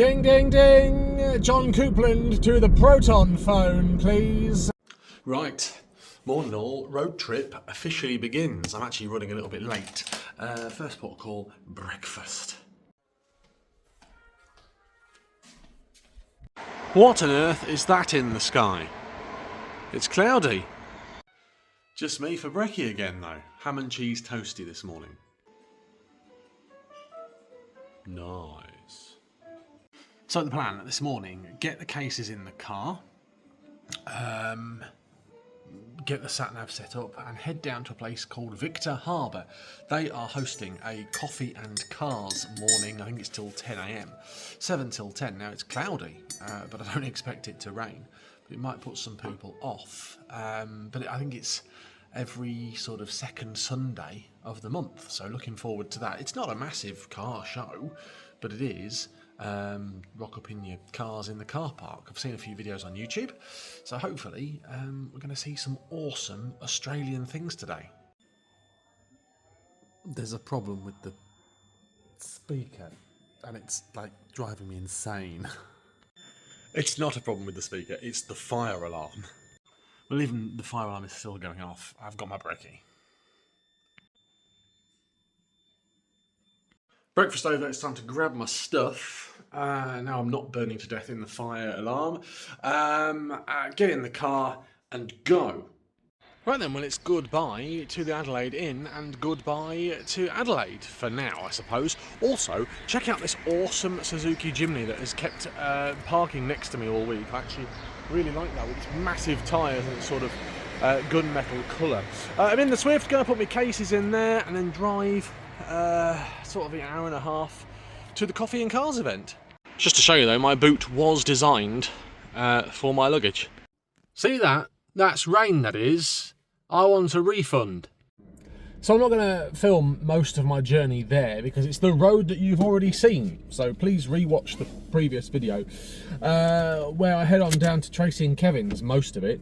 Ding, ding, ding! John Coupland to the Proton phone, please. Right, morning all, road trip officially begins. I'm actually running a little bit late. First port of call, breakfast. What on earth is that in the sky? It's cloudy. Just me for brekkie again though. Ham and cheese toasty this morning. Nice. So the plan this morning, get the cases in the car, get the sat-nav set up and head down to a place called Victor Harbour. They are hosting a coffee and cars morning, I think it's till 10 AM. 7 till 10. Now it's cloudy, but I don't expect it to rain. But it might put some people off. But I think it's every sort of second Sunday of the month, so looking forward to that. It's not a massive car show, but it is rock up in your cars in the car park. I've seen a few videos on YouTube, so hopefully we're going to see some awesome Australian things today. There's a problem with the speaker, and it's like driving me insane. It's not a problem with the speaker, it's the fire alarm. Well, even the fire alarm is still going off. I've got my brekkie. Breakfast over, it's time to grab my stuff. Now I'm not burning to death in the fire alarm. Get in the car and go. Right then, well, it's goodbye to the Adelaide Inn and goodbye to Adelaide for now, I suppose. Also, check out this awesome Suzuki Jimny that has kept parking next to me all week. I actually really like that with its massive tyres and its sort of gunmetal colour. I'm in the Swift, going to put my cases in there and then drive sort of an hour and a half to the Coffee and Cars event. Just to show you though, my boot was designed for my luggage. See that? That's rain, that is. I want a refund. So I'm not going to film most of my journey there because it's the road that you've already seen. So please rewatch the previous video where I head on down to Tracy and Kevin's, most of it.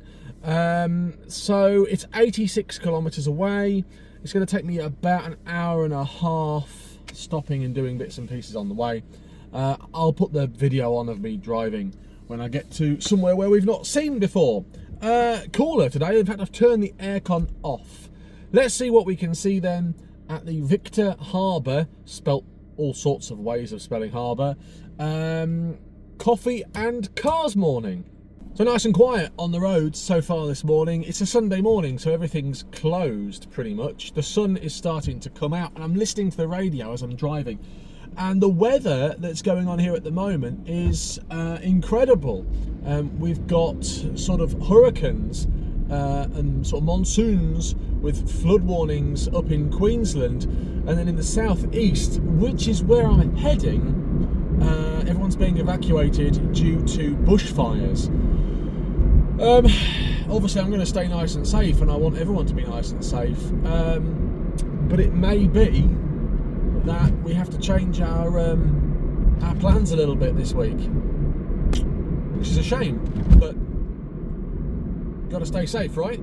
So it's 86 kilometres away. It's going to take me about an hour and a half stopping and doing bits and pieces on the way. I'll put the video on of me driving when I get to somewhere where we've not seen before. Cooler today. In fact, I've turned the aircon off. Let's see what we can see then at the Victor Harbour, spelt all sorts of ways of spelling harbour, coffee and cars morning. So nice and quiet on the roads so far this morning. It's a Sunday morning, so everything's closed pretty much. The sun is starting to come out and I'm listening to the radio as I'm driving. And the weather that's going on here at the moment is incredible. We've got sort of hurricanes and sort of monsoons with flood warnings up in Queensland, and then in the southeast, which is where I'm heading, everyone's being evacuated due to bushfires. Obviously I'm going to stay nice and safe, and I want everyone to be nice and safe, but it may be that we have to change our plans a little bit this week, which is a shame, but got to stay safe, right?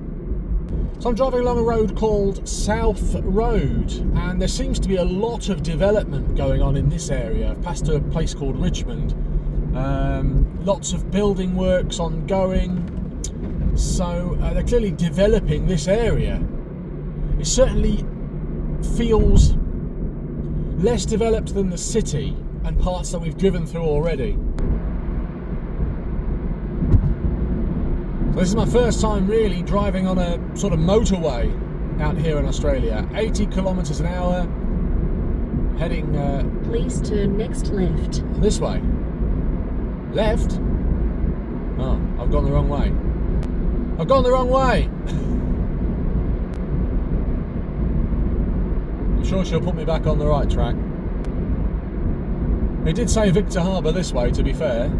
So I'm driving along a road called South Road, and there seems to be a lot of development going on in this area. I've passed to a place called Richmond. Lots of building works ongoing, so they're clearly developing this area. It certainly feels less developed than the city and parts that we've driven through already. So this is my first time really driving on a sort of motorway out here in Australia. 80 kilometres an hour, heading please turn next left. This way. Left? Oh, I've gone the wrong way. I've gone the wrong way! I'm sure she'll put me back on the right track. It did say Victor Harbour this way, to be fair.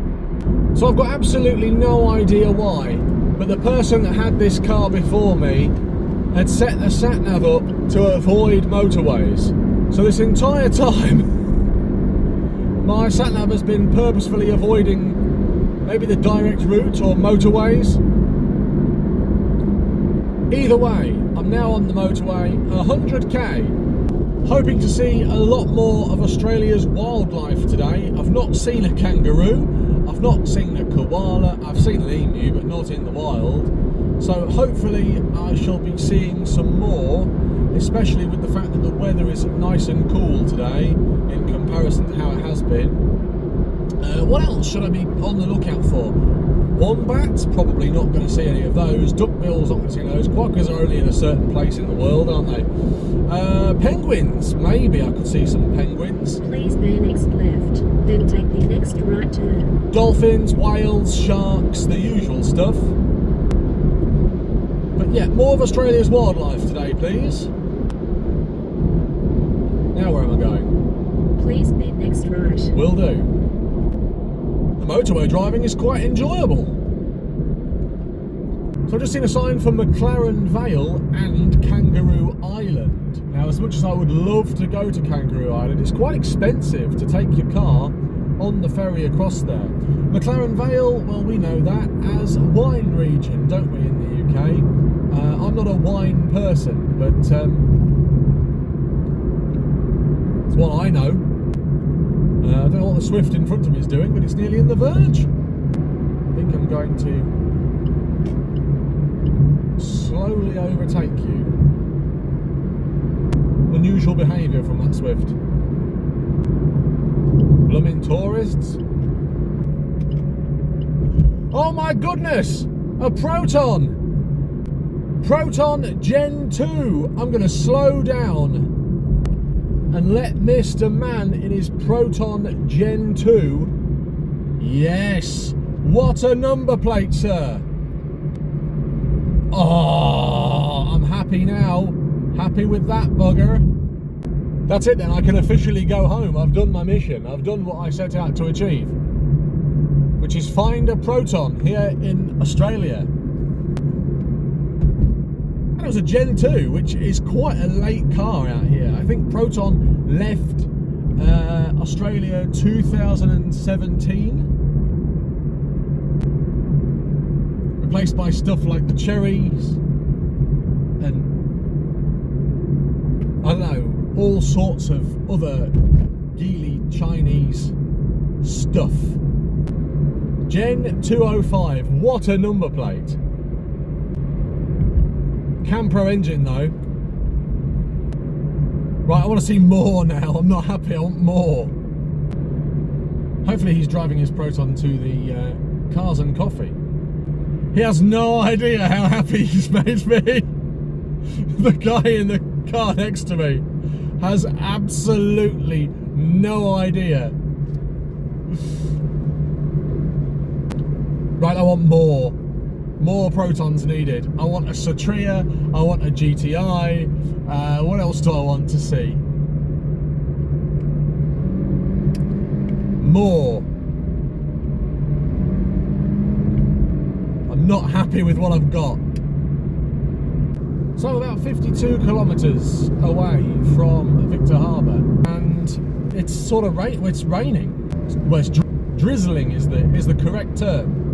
So I've got absolutely no idea why, but the person that had this car before me had set the sat-nav up to avoid motorways. So this entire time, my sat-nav has been purposefully avoiding maybe the direct route or motorways. Either way, I'm now on the motorway, 100k. Hoping to see a lot more of Australia's wildlife today. I've not seen a kangaroo, I've not seen a koala, I've seen an emu but not in the wild. So hopefully I shall be seeing some more, especially with the fact that the weather is nice and cool today in comparison to how it has been. What else should I be on the lookout for? Wombats, probably not going to see any of those. Duckbills, not going to see those. Quokkas are only in a certain place in the world, aren't they? Penguins, maybe I could see some penguins. Please bear next left, then take the next right turn. Dolphins, whales, sharks, the usual stuff. But yeah, more of Australia's wildlife today, please. Now where am I going? Please bear next right. Will do. The motorway driving is quite enjoyable. So I've just seen a sign for McLaren Vale and Kangaroo Island. Now, as much as I would love to go to Kangaroo Island, it's quite expensive to take your car on the ferry across there. McLaren Vale, well, we know that as wine region, don't we, in the UK? I'm not a wine person, but it's what I know. I don't know what the Swift in front of me is doing, but it's nearly in the verge. I think I'm going to slowly overtake you. Unusual behaviour from that Swift. Blooming tourists. Oh my goodness! A Proton! Proton Gen 2! I'm going to slow down and let Mr. Man in his Proton Gen 2. Yes! What a number plate, sir! Oh, I'm happy now. Happy with that bugger. That's it then, I can officially go home. I've done my mission. I've done what I set out to achieve, which is find a Proton here in Australia. And it was a Gen 2, which is quite a late car out here. I think Proton left Australia 2017. Replaced by stuff like the Cherries and I don't know, all sorts of other geely Chinese stuff. Gen 205, what a number plate. Campro engine though. Right, I want to see more now. I'm not happy, I want more. Hopefully he's driving his Proton to the Cars and Coffee. He has no idea how happy he's made me. The guy in the car next to me has absolutely no idea. Right, I want more. More Protons needed. I want a Satria, I want a GTI. What else do I want to see? More. I'm not happy with what I've got. So I'm about 52 kilometres away from Victor Harbour, and it's sort of it's raining. Well, it's drizzling is the correct term.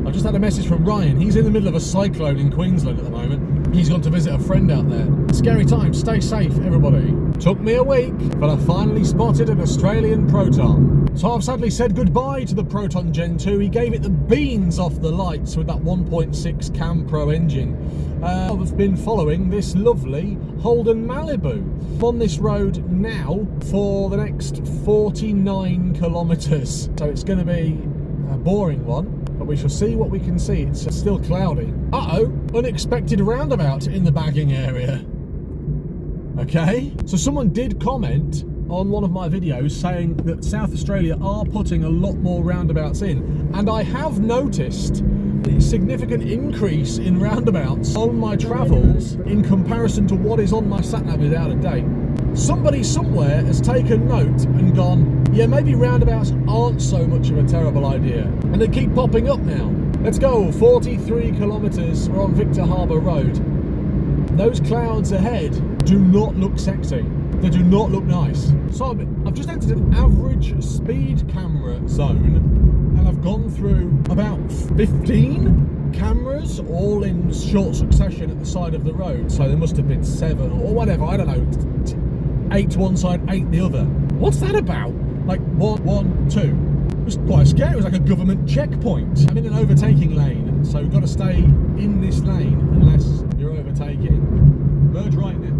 I just had a message from Ryan. He's in the middle of a cyclone in Queensland at the moment. He's gone to visit a friend out there. Scary times. Stay safe, everybody. Took me a week, but I finally spotted an Australian Proton. So I've sadly said goodbye to the Proton Gen 2. He gave it the beans off the lights with that 1.6 Cam Pro engine. I've been following this lovely Holden Malibu. I'm on this road now for the next 49 kilometres. So it's going to be a boring one. But we shall see what we can see. It's still cloudy. Uh-oh, unexpected roundabout in the bagging area. Okay, so someone did comment on one of my videos saying that South Australia are putting a lot more roundabouts in, and I have noticed a significant increase in roundabouts on my travels in comparison to what is on my sat-nav is out of date. Somebody somewhere has taken note and gone, yeah, maybe roundabouts aren't so much of a terrible idea. And they keep popping up now. Let's go, 43 kilometres, we're on Victor Harbour Road. Those clouds ahead do not look sexy. They do not look nice. So I've just entered an average speed camera zone, and I've gone through about 15 cameras, all in short succession at the side of the road. So there must have been 7 or whatever, I don't know, 8 to one side, 8 the other. What's that about? Like 1, 2. It was quite scary. It was like a government checkpoint. I'm in an overtaking lane, so you've got to stay in this lane unless you're overtaking. Merge right now.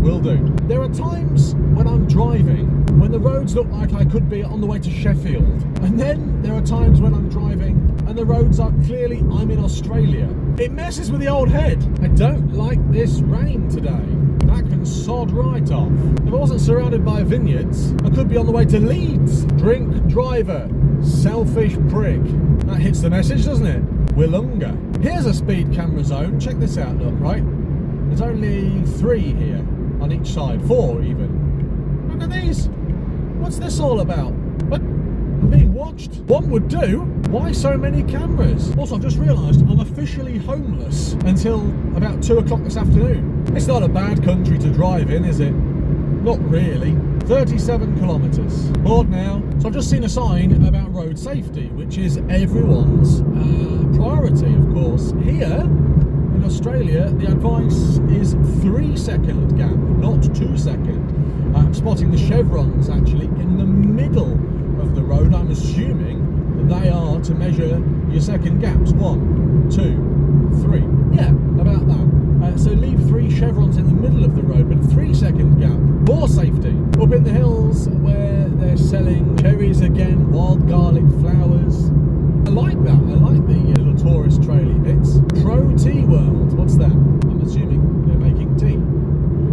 Will do. There are times when I'm driving when the roads look like I could be on the way to Sheffield, and then there are times when I'm driving and the roads are clearly I'm in Australia. It messes with the old head. I don't like this rain today. That can sod right off. If I wasn't surrounded by vineyards, I could be on the way to Leeds. Drink driver, selfish prick. That hits the message, doesn't it? Willunga. Here's a speed camera zone. Check this out, look, right? There's only 3 here on each side, 4 even. Look at these. What's this all about? What? I'm being watched. One would do. Why so many cameras? Also, I've just realised I'm officially homeless until about 2 o'clock this afternoon. It's not a bad country to drive in, is it? Not really. 37 kilometres. Bored now. So I've just seen a sign about road safety, which is everyone's priority, of course. Here in Australia, the advice is 3-second gap, not 2-second. I'm spotting the chevrons actually in the middle of the road. I'm assuming that they are to measure your second gaps. 1, 2, 3. Yeah, about that. So leave 3 chevrons in the middle of the road, but 3-second gap. More safety. Up in the hills where they're selling cherries again, wild garlic flowers. I like that. I like the little tourist traily bits. Pro Tea World. What's that? I'm assuming they're making tea.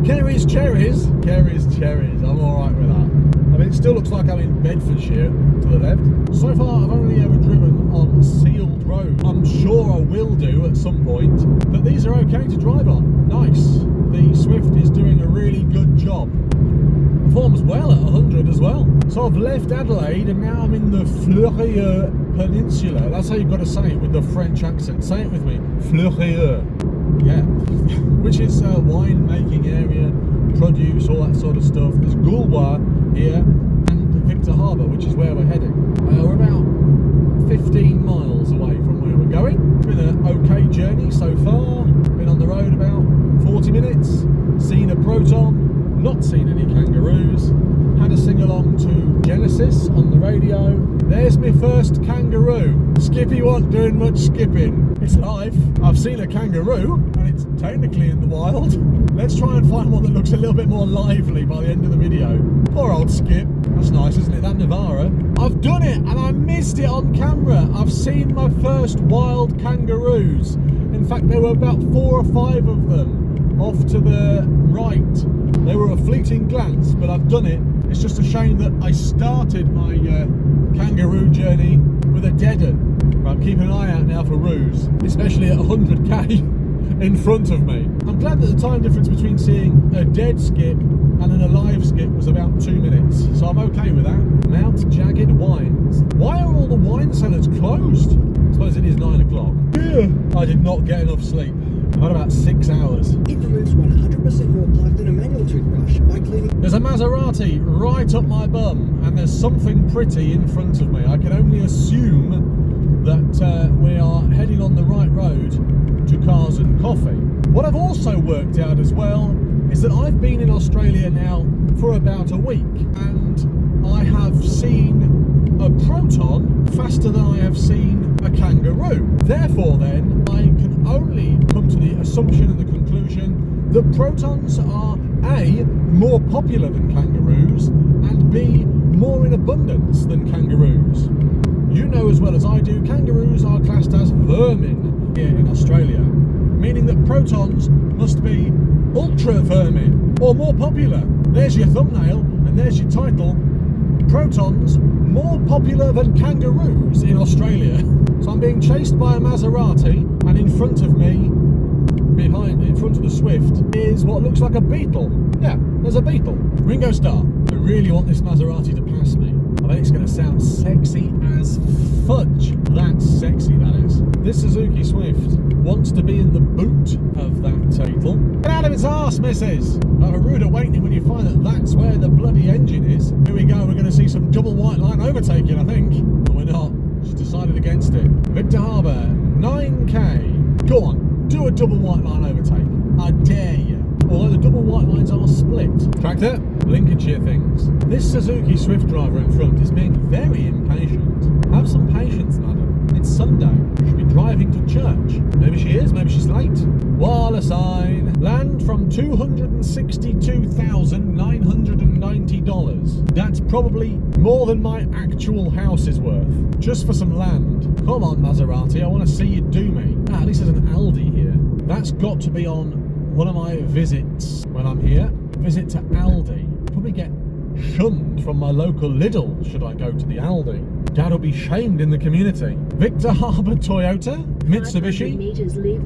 Kerry's cherries. Kerry's cherries. I'm alright with that. I mean, it still looks like I'm in Bedfordshire to the left. So far, I've only ever driven on sealed road. I'm sure I will do at some point, but these are okay to drive on. Nice. The Swift is doing a really good job. Performs well at 100 as well. So I've left Adelaide and now I'm in the Fleurieu Peninsula. That's how you've got to say it with the French accent. Say it with me. Fleurieu. Yeah. Which is a wine making area, produce, all that sort of stuff. There's Gaulois here and Victor Harbour, which is where we're heading. We're about 15 miles away from where we're going. It's been an okay journey so far. Been on the road about 40 minutes. Seen a Proton, not seen any kangaroos. Had a sing-along to Genesis on the radio. There's my first kangaroo. Skippy wasn't doing much skipping. It's life. I've seen a kangaroo, and it's technically in the wild. Let's try and find one that looks a little bit more lively by the end of the video. Poor old Skip. That's nice, isn't it? That Navara. I've done it, and I missed it on camera. I've seen my first wild kangaroos. In fact, there were about 4 or 5 of them off to the right. They were a fleeting glance, but I've done it. It's just a shame that I started my kangaroo journey with a dead end. But I'm keeping an eye out now for roos, especially at 100k in front of me. I'm glad that the time difference between seeing a dead skip and an alive skip was about 2 minutes, so I'm okay with that. Mount Jagged Wines. Why are all the wine cellars closed? I suppose it is 9 o'clock. Yeah. I did not get enough sleep. I had about 6 hours. It removes 100% more plaque than a manual toothbrush by cleaning. There's a Maserati right up my bum, and there's something pretty in front of me. I can only assume that we are heading on the right road to Cars and Coffee. What I've also worked out as well is that I've been in Australia now for about a week, and I have seen a Proton faster than I have seen a kangaroo. Therefore then, I can only come to the assumption and the conclusion that Protons are A, more popular than kangaroos, and B, more in abundance than kangaroos. You know as well as I do, kangaroos are classed as vermin here in Australia, meaning that Protons must be ultra vermin, or more popular. There's your thumbnail, and there's your title. Protons more popular than kangaroos in Australia. So I'm being chased by a Maserati, and in front of me, in front of the Swift, is what looks like a beetle. Yeah, there's a beetle. Ringo Starr. I really want this Maserati to pass me. I bet it's going to sound sexy as fudge. That's sexy, that is. This Suzuki Swift wants to be in the boot of that beetle. Get out of its arse, missus! I have a rude awakening when you find that that's where the bloody engine is. Here we go, we're going to see some double white line overtaking, I think. But we're not. Just a decided against it. Victor Harbour, 9k. Go on, do a double white line overtake. I dare you. Although the double white lines are split. Tractor, Lincolnshire things. This Suzuki Swift driver in front is being very impatient. Have some patience, madam. It's Sunday. She should be driving to church. Maybe she is, maybe she's late. Walla sign. Land from $262,990. That's probably more than my actual house is worth. Just for some land. Come on, Maserati, I want to see you do me. At least there's an Aldi here. That's got to be on one of my visits when I'm here. Visit to Aldi. Probably get shunned from my local Lidl should I go to the Aldi. Dad will be shamed in the community. Victor Harbour Toyota, Mitsubishi,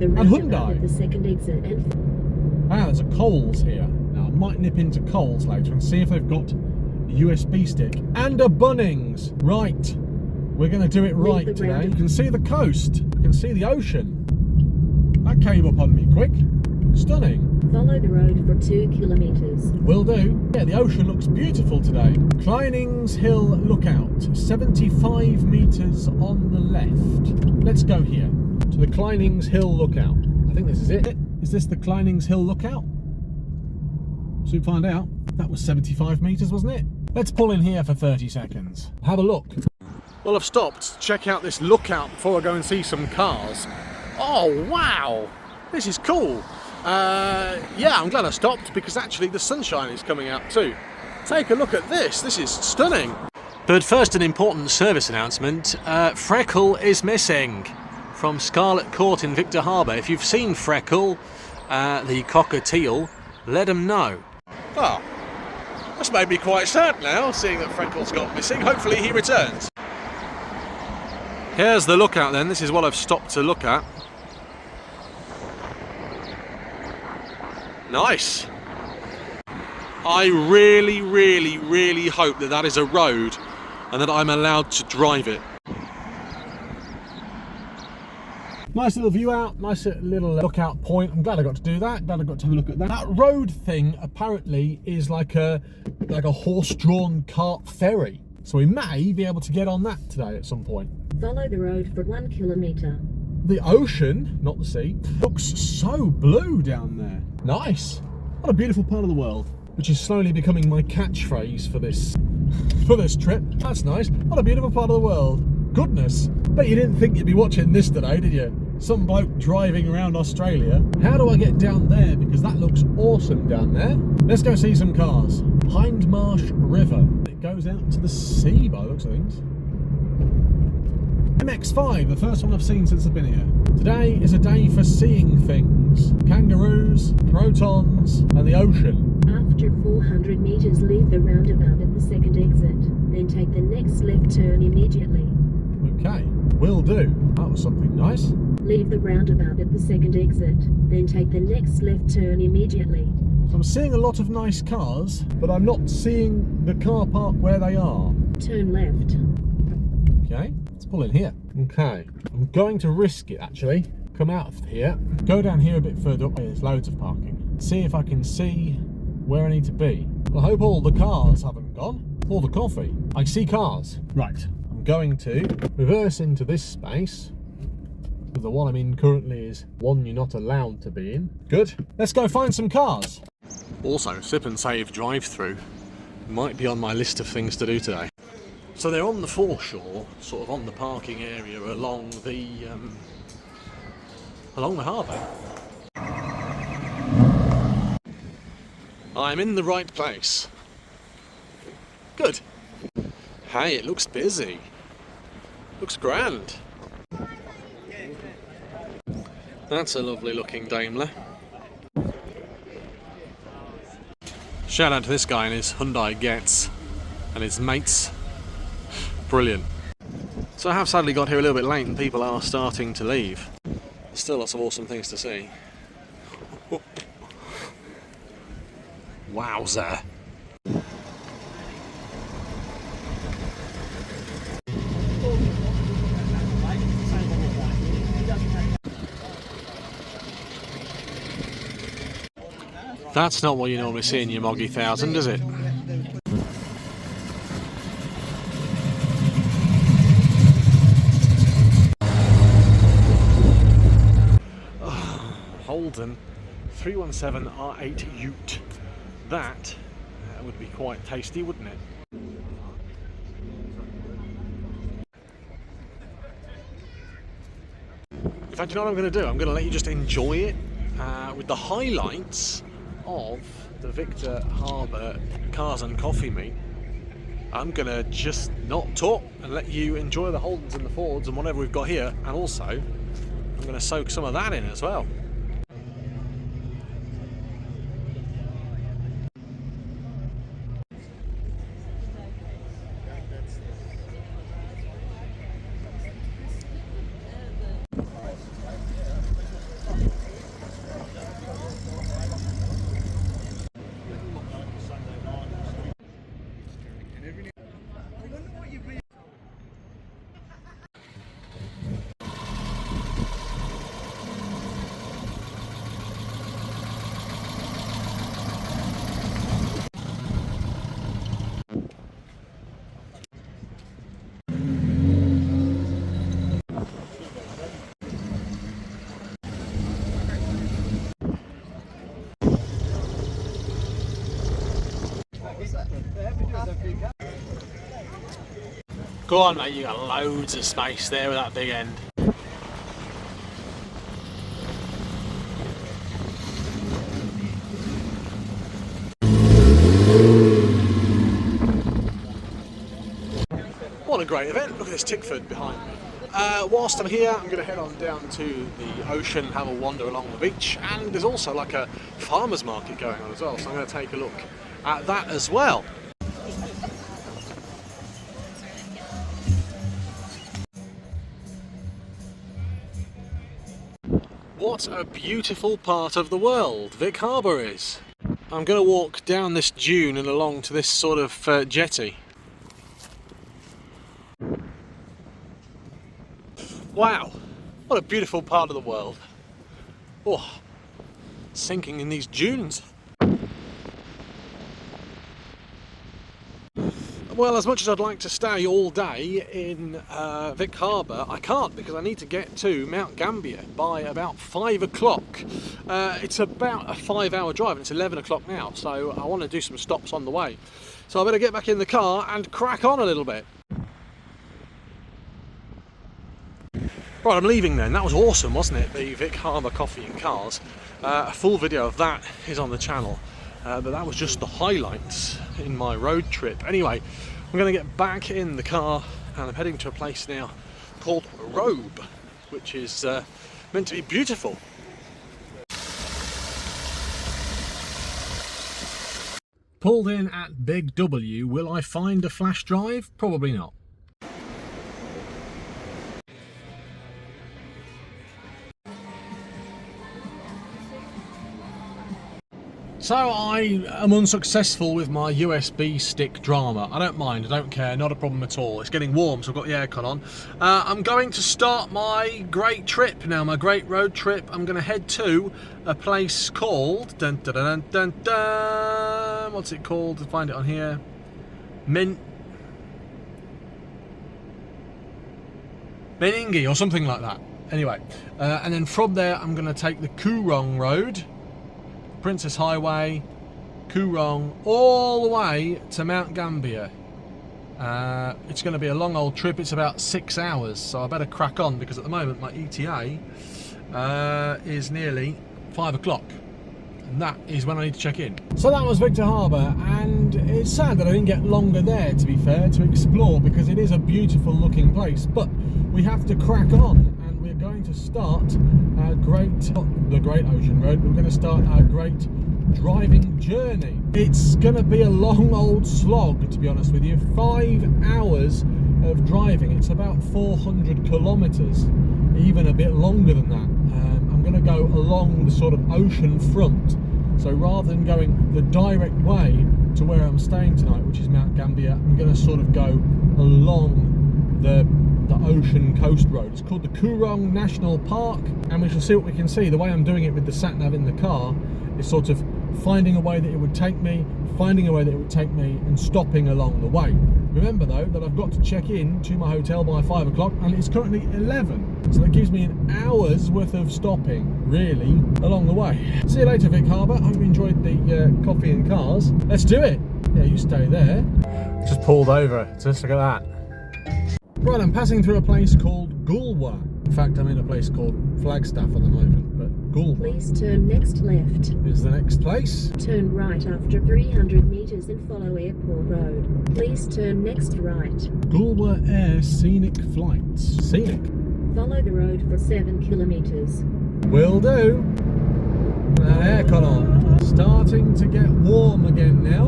and Hyundai. At the second exit and There's a Coles here. Now I might nip into Coles later and see if they've got a USB stick. And a Bunnings. Right. We're going to do it right today. You can see the coast. You can see the ocean. That came up on me quick. Stunning. follow the road for 2 kilometres. Will do. Yeah, the ocean looks beautiful today. Kleinings Hill Lookout, 75 metres on the left. Let's go here to the Kleinings Hill Lookout. I think this is it. Is this the Kleinings Hill Lookout? Soon find out. That was 75 metres, wasn't it? Let's pull in here for 30 seconds. Have a look. Well, I've stopped to check out this lookout before I go and see some cars. Oh, wow! This is cool. Yeah, I'm glad I stopped because actually the sunshine is coming out too. Take a look at this. This is stunning. But first, an important service announcement. Freckle is missing from Scarlet Court in Victor Harbour. If you've seen Freckle, the cockatiel, let them know. Oh, that's made me quite sad now, seeing that Freckle's got missing. Hopefully he returns. Here's the lookout then. This is what I've stopped to look at. Nice. I really, really, really hope that that is a road and that I'm allowed to drive it. Nice little view out, nice little lookout point. I'm glad I got to do that. Glad I got to have a look at that. That road thing apparently is like a horse-drawn cart ferry. So we may be able to get on that today at some point. Follow the road for 1 kilometre. The ocean, not the sea, looks so blue down there. Nice. What a beautiful part of the world, which is slowly becoming my catchphrase for this trip. That's nice. What a beautiful part of the world. Goodness. Bet you didn't think you'd be watching this today, did you? Some bloke driving around Australia. How do I get down there? Because that looks awesome down there. Let's go see some cars. Hindmarsh River. It goes out to the sea by the looks of things. MX-5, the first one I've seen since I've been here. Today is a day for seeing things. Kangaroos, protons, and the ocean. After 400 metres, leave the roundabout at the second exit. Then take the next left turn immediately. Okay, will do. That was something nice. Leave the roundabout at the second exit. Then take the next left turn immediately. So I'm seeing a lot of nice cars, but I'm not seeing the car park where they are. Turn left. Okay, let's pull in here. Okay, I'm going to risk it actually. Come out of here, go down here a bit further up where there's loads of parking. See if I can see where I need to be. Well, I hope all the cars haven't gone. All the coffee. I see cars. Right, I'm going to reverse into this space. The one I'm in currently is one you're not allowed to be in. Good. Let's go find some cars. Also, sip and save drive-through might be on my list of things to do today. So they're on the foreshore, sort of on the parking area along the harbour. I'm in the right place. Good. Hey, it looks busy. Looks grand. That's a lovely looking Daimler. Shout out to this guy and his Hyundai Getz and his mates. Brilliant. So I have sadly got here a little bit late and people are starting to leave. There's still lots of awesome things to see. Wowzer. That's not what you normally see in your Moggy 1000, is it? Holden 317 R8 Ute. That would be quite tasty, wouldn't it? In fact, you know what I'm going to do? I'm going to let you just enjoy it with the highlights of the Victor Harbour Cars and Coffee meet. I'm going to just not talk and let you enjoy the Holdens and the Fords and whatever we've got here, and also I'm going to soak some of that in as well. Go on, mate, you got loads of space there with that big end. What a great event. Look at this Tickford behind me. Whilst I'm here, I'm going to head on down to the ocean, have a wander along the beach, and there's also like a farmer's market going on as well, so I'm going to take a look at that as well. What a beautiful part of the world Vic Harbour is. I'm going to walk down this dune and along to this sort of jetty. Wow, what a beautiful part of the world. Oh, sinking in these dunes. Well, as much as I'd like to stay all day in Vic Harbour, I can't because I need to get to Mount Gambier by about 5 o'clock. It's about a 5-hour drive and it's 11 o'clock now, so I want to do some stops on the way. So I better get back in the car and crack on a little bit. Right, I'm leaving then. That was awesome, wasn't it? The Vic Harbour Coffee and Cars. A full video of that is on the channel. But that was just the highlights in my road trip. Anyway, I'm going to get back in the car and I'm heading to a place now called Robe, which is meant to be beautiful. Pulled in at Big W, will I find a flash drive? Probably not. So I am unsuccessful with my USB stick drama. I don't mind, I don't care, not a problem at all. It's getting warm, so I've got the aircon on. I'm going to start my great trip now, my great road trip. I'm going to head to a place called, dun, dun, dun, dun, dun, what's it called? To find it on here. Meningie or something like that. Anyway, and then from there I'm going to take the Coorong Road, Princess Highway, Coorong, all the way to Mount Gambier. It's going to be a long old trip. It's about 6 hours, so I better crack on because at the moment my ETA is nearly 5 o'clock. And that is when I need to check in. So that was Victor Harbour, and it's sad that I didn't get longer there, to be fair, to explore, because it is a beautiful looking place. But we have to crack on. We're going to start our the Great Ocean Road. We're going to start our great driving journey. It's going to be a long old slog, to be honest with you. 5 hours of driving. It's about 400 kilometres, even a bit longer than that. I'm going to go along the sort of ocean front. So rather than going the direct way to where I'm staying tonight, which is Mount Gambier, I'm going to sort of go along the ocean coast road. It's called the Coorong National Park, and we shall see what we can see. The way I'm doing it with the sat nav in the car is sort of finding a way that it would take me, and stopping along the way. Remember though that I've got to check in to my hotel by 5 o'clock and it's currently 11. So that gives me an hour's worth of stopping, really, along the way. See you later, Vic Harbour. Hope you enjoyed the coffee and cars. Let's do it. Yeah, you stay there. Just pulled over. Just look at that. Right, I'm passing through a place called Goolwa. In fact, I'm in a place called Flagstaff at the moment, but Goolwa Please turn next left. is the next place. Turn right after 300 meters and follow Airport Road. Please turn next right. Goolwa Air Scenic Flights. Scenic. Follow the road for 7 kilometers. Will do. That aircon on. Starting to get warm again now,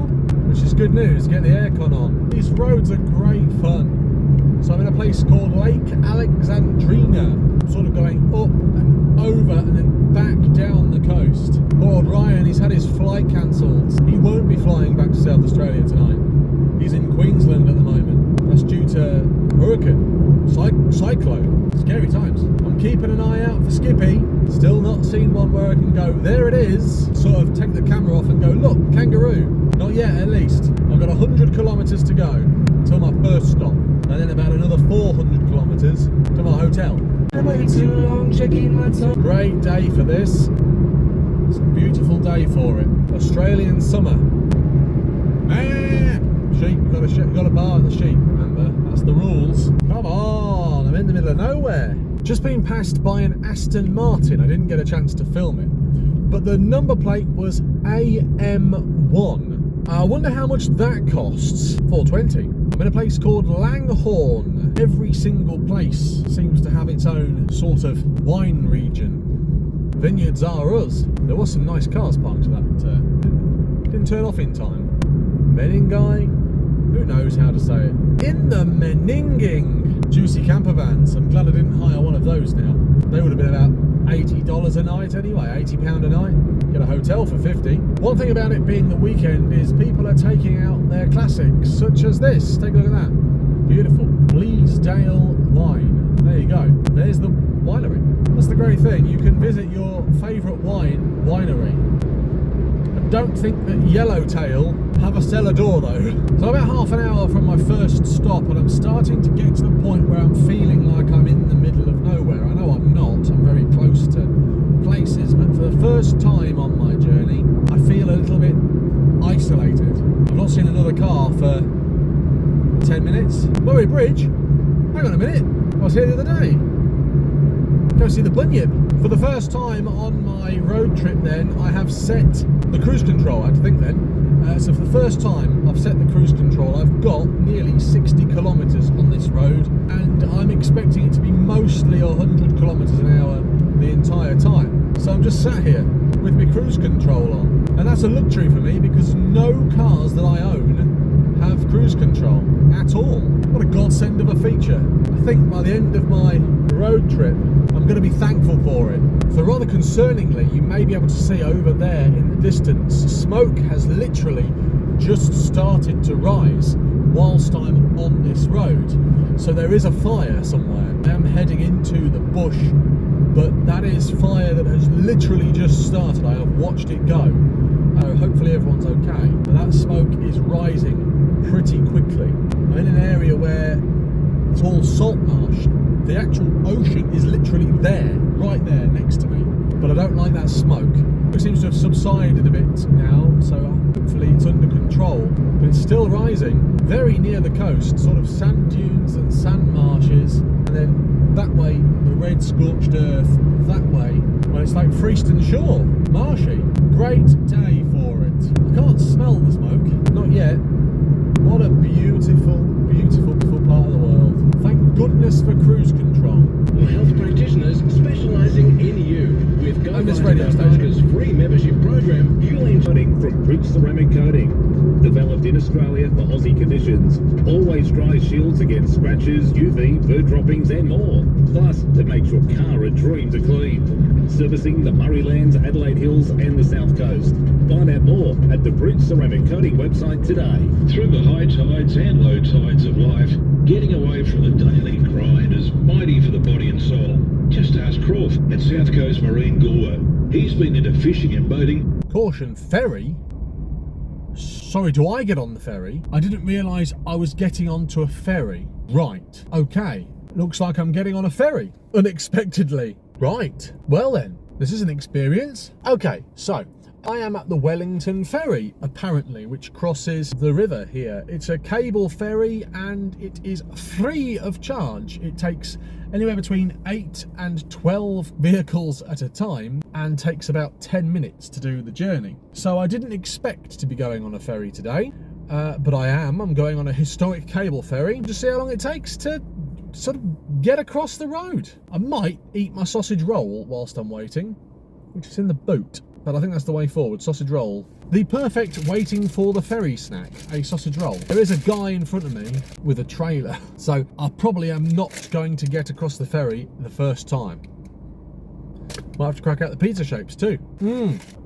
which is good news. Get the aircon on. These roads are great fun. So I'm in a place called Lake Alexandrina. I'm sort of going up and over and then back down the coast. Poor old Ryan, he's had his flight cancelled. He won't be flying back to South Australia tonight. He's in Queensland at the moment. That's due to hurricane, cyclone. Scary times. I'm keeping an eye out for Skippy. Still not seen one where I can go, there it is. Sort of take the camera off and go, look, kangaroo. Not yet, at least. I've got 100 kilometres to go until my first stop. And then about another 400 kilometres to my hotel. Too long checking my time. Great day for this. It's a beautiful day for it. Australian summer. Sheep, you've got to bar the sheep, remember? That's the rules. Come on, I'm in the middle of nowhere. Just been passed by an Aston Martin. I didn't get a chance to film it. But the number plate was AM1. I wonder how much that costs. $4.20. I'm in a place called Langhorne. Every single place seems to have its own sort of wine region. Vineyards are us. There was some nice cars parked to that. Didn't turn off in time. Meningie? Who knows how to say it? In the Meningie. Juicy camper vans. I'm glad I didn't hire one of those now. They would have been about $80 a night anyway, £80 a night. Get a hotel for 50. One thing about it being the weekend is people are taking out their classics, such as this. Take a look at that. Beautiful. Bleasdale wine. There you go. There's the winery. That's the great thing. You can visit your favourite winery. I don't think that Yellowtail have a cellar door though. So about half an hour from my first stop and I'm starting to get to the point where I'm feeling like I'm in the middle of nowhere. I know I'm not. I'm very close to places, but for the first time on my journey, I feel a little bit isolated. I've not seen another car for 10 minutes. Murray Bridge? Hang on a minute. I was here the other day. Go see the Bunyip. For the first time on my road trip then, I have set the cruise control. I had to think then. So for the first time I've set the cruise control. I've got nearly 60 kilometres on this road and I'm expecting it to be mostly 100 kilometres an hour the entire time. So I'm just sat here with my cruise control on. And that's a luxury for me because no cars that I own have cruise control at all. What a godsend of a feature. I think by the end of my road trip I'm going to be thankful for it. So rather concerningly, you may be able to see over there in the distance, smoke has literally just started to rise whilst I'm on this road. So there is a fire somewhere. I am heading into the bush, but that is fire that has literally just started. I have watched it go. Hopefully everyone's okay. But that smoke is rising pretty quickly. I'm in an area where it's all salt marsh. The actual ocean is literally there, right there next to me. But I don't like that smoke. It seems to have subsided a bit now, so hopefully it's under control. But it's still rising, very near the coast, sort of sand dunes and sand marshes. And then that way, the red scorched earth, that way, well, it's like Freeston Shore, marshy. Great day for it. I can't smell the smoke, not yet. What a beautiful, beautiful, beautiful part of the world. Thank goodness for cruise control. Health practitioners specialising in you with this radio station. Free membership program, Coating from Bridge Ceramic Coating. Developed in Australia for Aussie conditions. Always dry shields against scratches, UV, bird droppings and more. Plus, to make your car a dream to clean. Servicing the Murraylands, Adelaide Hills and the South Coast. Find out more at the Bridge Ceramic Coating website today. Through the high tides and low tides of life, getting away from the daily grind is mighty for the body and soul. Just ask Croft at South Coast Marine Goolwa. He's been into fishing and boating. Caution, ferry? Sorry, do I get on the ferry? I didn't realise I was getting onto a ferry. Right, okay. Looks like I'm getting on a ferry, unexpectedly. Right, well then, this is an experience. Okay, so I am at the Wellington ferry, apparently, which crosses the river here. It's a cable ferry and it is free of charge. It takes anywhere between 8 and 12 vehicles at a time and takes about 10 minutes to do the journey. So I didn't expect to be going on a ferry today, but I am. I'm going on a historic cable ferry to see how long it takes to sort of get across the road. I might eat my sausage roll whilst I'm waiting, which is in the boot. But I think that's the way forward, sausage roll. The perfect waiting for the ferry snack, a sausage roll. There is a guy in front of me with a trailer, so I probably am not going to get across the ferry the first time. Might have to crack out the pizza shapes too.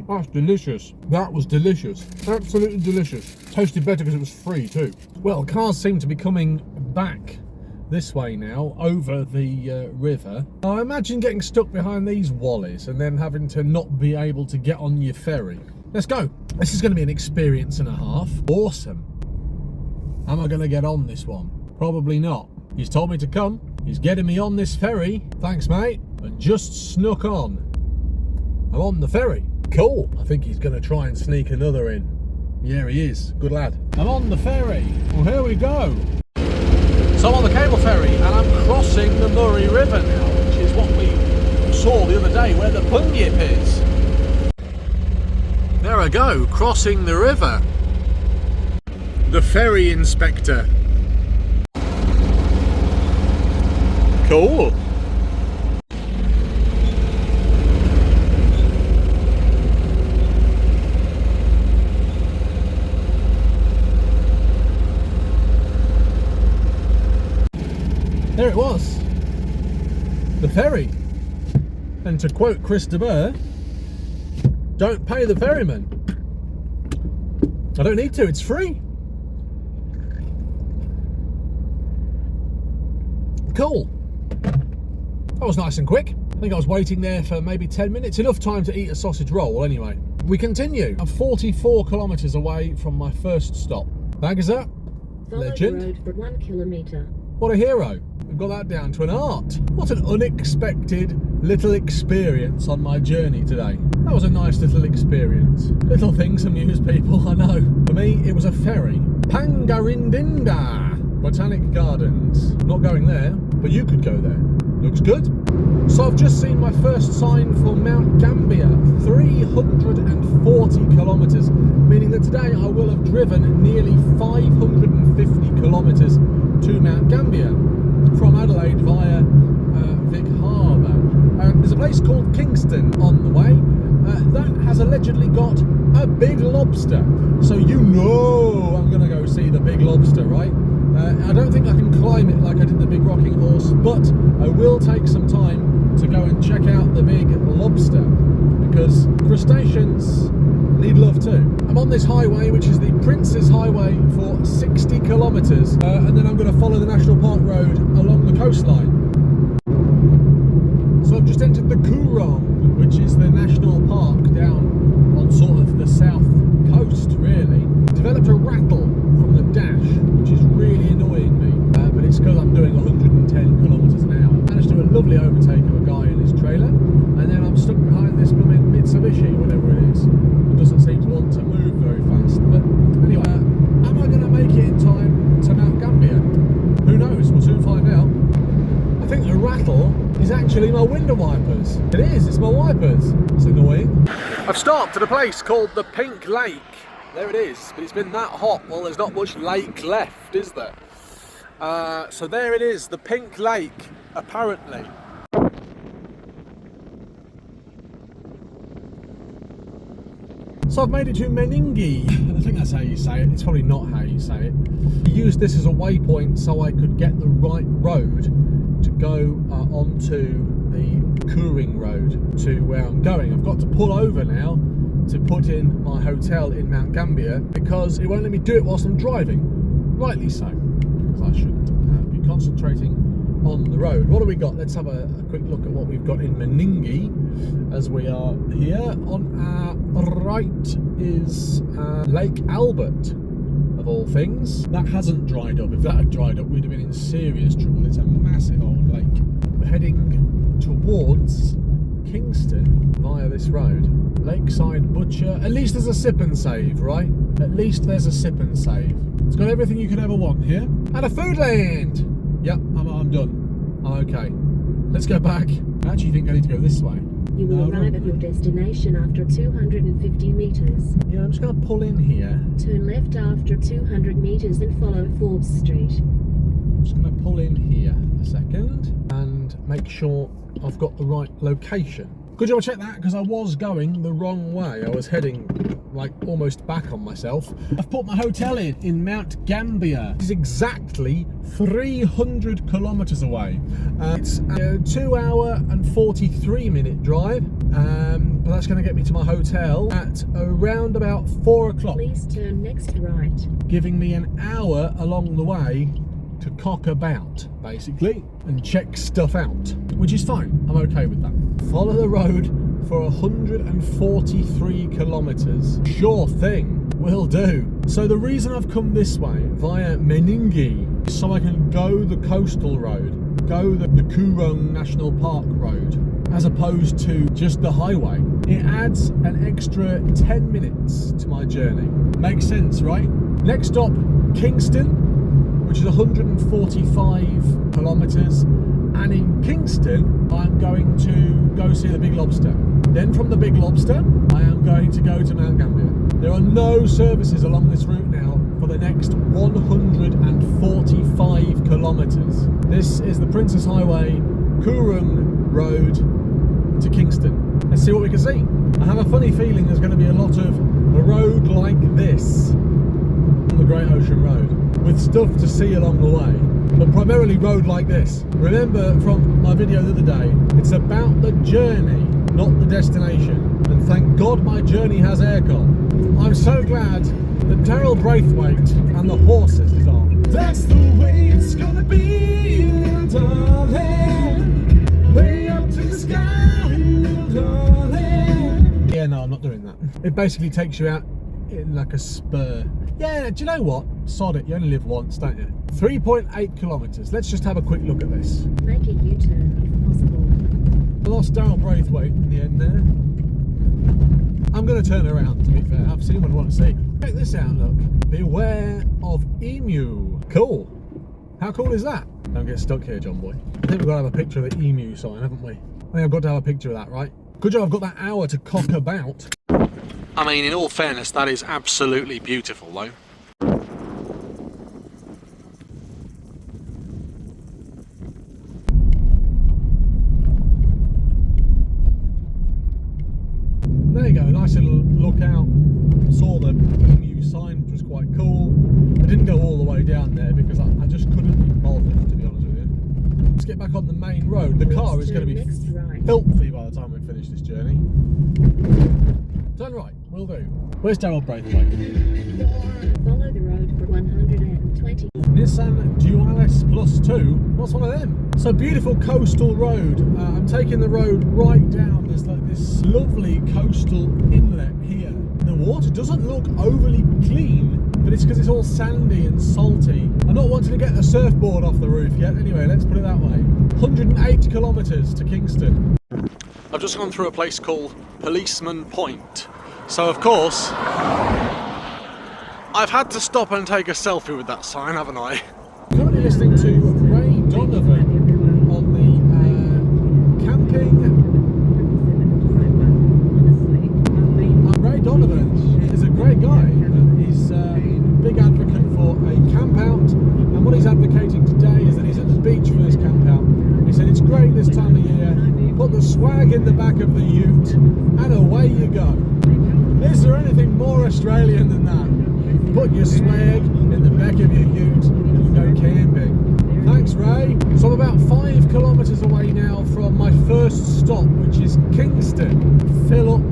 That's delicious. That was delicious. Absolutely delicious. Tasted better because it was free too. Well, cars seem to be coming back this way now, over the river. I imagine getting stuck behind these wallies and then having to not be able to get on your ferry. Let's go. This is going to be an experience and a half. Awesome. Am I going to get on this one? Probably not. He's told me to come. He's getting me on this ferry. Thanks, mate. And just snuck on. I'm on the ferry. Cool. I think he's going to try and sneak another in. Yeah, he is. Good lad. I'm on the ferry. Well, here we go. So I'm on the cable ferry and I'm crossing the Murray River now, which is what we saw the other day where the Bunyip is. There I go, crossing the river. The ferry inspector. Cool. There it was, the ferry. And to quote Chris de Burgh, don't pay the ferryman. I don't need to, it's free. Cool. That was nice and quick. I think I was waiting there for maybe 10 minutes, enough time to eat a sausage roll anyway. We continue. I'm 44 kilometres away from my first stop. Bag is up. Legend. Follow the road for 1 kilometre. What a hero. We've got that down to an art. What an unexpected little experience on my journey today. That was a nice little experience. Little things amuse people, I know. For me, it was a ferry. Pangarindinda Botanic Gardens. Not going there, but you could go there. Looks good. So I've just seen my first sign for Mount Gambier, 340 kilometres, meaning that today I will have driven nearly 550 kilometres to Mount Gambier from Adelaide via Vic Harbour. There's a place called Kingston on the way that has allegedly got a big lobster. So you know I'm going to go see the big lobster, right? I don't think I can climb it like I did the big rocking horse, but I will take some time to go and check out the big lobster because crustaceans need love too. I'm on this highway, which is the Prince's Highway, for 60 kilometres, and then I'm going to follow the National Park Road along the coastline. So I've just entered the Coupland, which is the national park down on sort of the south coast, really. Developed a rattle from the dash, which is really annoying me, but it's because I'm doing 110 kilometres an hour. Managed to do a lovely overtake of a guy in his trailer, and then I'm stuck behind this blooming Mitsubishi, whatever it is. It doesn't seem to want to move very fast, but anyway, am I going to make it in time to Mount Gambier? Who knows, we'll soon find out. I think the rattle is actually my window wipers. It is, it's my wipers. It's annoying. I've stopped at a place called the Pink Lake. There it is, but it's been that hot, well there's not much lake left, is there? So there it is, the Pink Lake, apparently. So I've made it to Meningie. I think that's how you say it. It's probably not how you say it. I used this as a waypoint so I could get the right road to go onto the Coupland road to where I'm going. I've got to pull over now to put in my hotel in Mount Gambier because it won't let me do it whilst I'm driving. Rightly so, because I should be concentrating on the road. What do we got? Let's have a quick look at what we've got in Meningie as we are here. On our right is Lake Albert, of all things. That hasn't dried up. If that had dried up, we'd have been in serious trouble. It's a massive old lake. We're heading towards Kingston via this road. Lakeside Butcher. At least there's a sip and save, right? At least there's a sip and save. It's got everything you could ever want here. And a food land! Yep, I'm done. I'm okay. Let's go back. I actually think I need to go this way. You will arrive at your destination after 250 metres. Yeah, I'm just going to pull in here. Turn left after 200 metres and follow Forbes Street. I'm just going to pull in here a second and make sure I've got the right location. Good job I checked that, because I was going the wrong way. I was heading like almost back on myself. I've put my hotel in Mount Gambier. It's exactly 300 kilometres away. It's a 2 hour and 43 minute drive, but that's going to get me to my hotel at around about 4 o'clock. Please turn next right. Giving me an hour along the way to cock about, basically, and check stuff out, which is fine. I'm okay with that. Follow the road for 143 kilometres. Sure thing, will do. So the reason I've come this way via Meningie is so I can go the coastal road, go the Coupland National Park road, as opposed to just the highway. It adds an extra 10 minutes to my journey. Makes sense, right? Next stop, Kingston, which is 145 kilometres, and in Kingston I'm going to go see the Big Lobster. Then from the Big Lobster I am going to go to Mount Gambier. There are no services along this route now for the next 145 kilometres. This is the Princess Highway, Coupland Road to Kingston. Let's see what we can see. I have a funny feeling there's going to be a lot of a road like this on the Great Ocean Road, with stuff to see along the way, but primarily road like this. Remember from my video the other day, it's about the journey, not the destination. And thank God my journey has aircon. I'm so glad that Daryl Braithwaite and the horses is on. That's the way it's gonna be, little darling. Way up to the sky, little darling. Yeah, no, I'm not doing that. It basically takes you out in like a spur. Yeah, do you know what? Sod it, you only live once, don't you? 3.8 kilometres. Let's just have a quick look at this. Make a U-turn if possible. I lost Daryl Braithwaite in the end there. I'm going to turn around, to be fair. I've seen what I want to see. Check this out, look. Beware of emu. Cool. How cool is that? Don't get stuck here, John boy. I think we've got to have a picture of the emu sign, haven't we? I think I've got to have a picture of that, right? Good job I've got that hour to cock about. I mean, in all fairness, that is absolutely beautiful, though. There you go, nice little look out. Saw the emu sign, which was quite cool. I didn't go all the way down there because I just couldn't be bothered, to be honest with you. Let's get back on the main road. The car is going to be filthy by the time we finish this journey. Turn right, will do. Where's Daryl Braithwaite? Follow the road for 120. Nissan Dualis Plus 2. What's one of them? So beautiful coastal road. I'm taking the road right down. There's like this lovely coastal inlet here. The water doesn't look overly clean, but it's because it's all sandy and salty. I'm not wanting to get the surfboard off the roof yet. Anyway, let's put it that way. 108 kilometres to Kingston. I've just gone through a place called Policeman Point. So, of course, I've had to stop and take a selfie with that sign, haven't I? Currently listening to Ray Donovan on the camping. Ray Donovan is a great guy. He's a big advocate for a camp out, and what he's advocating today is that he's at the beach for this camp out. He said it's great this time of year. Put the swag in the back of the ute, and away you go. Is there anything more Australian than that? Put your swag in the back of your ute and go camping. Thanks, Ray. So I'm about 5 kilometres away now from my first stop, which is Kingston. Fill up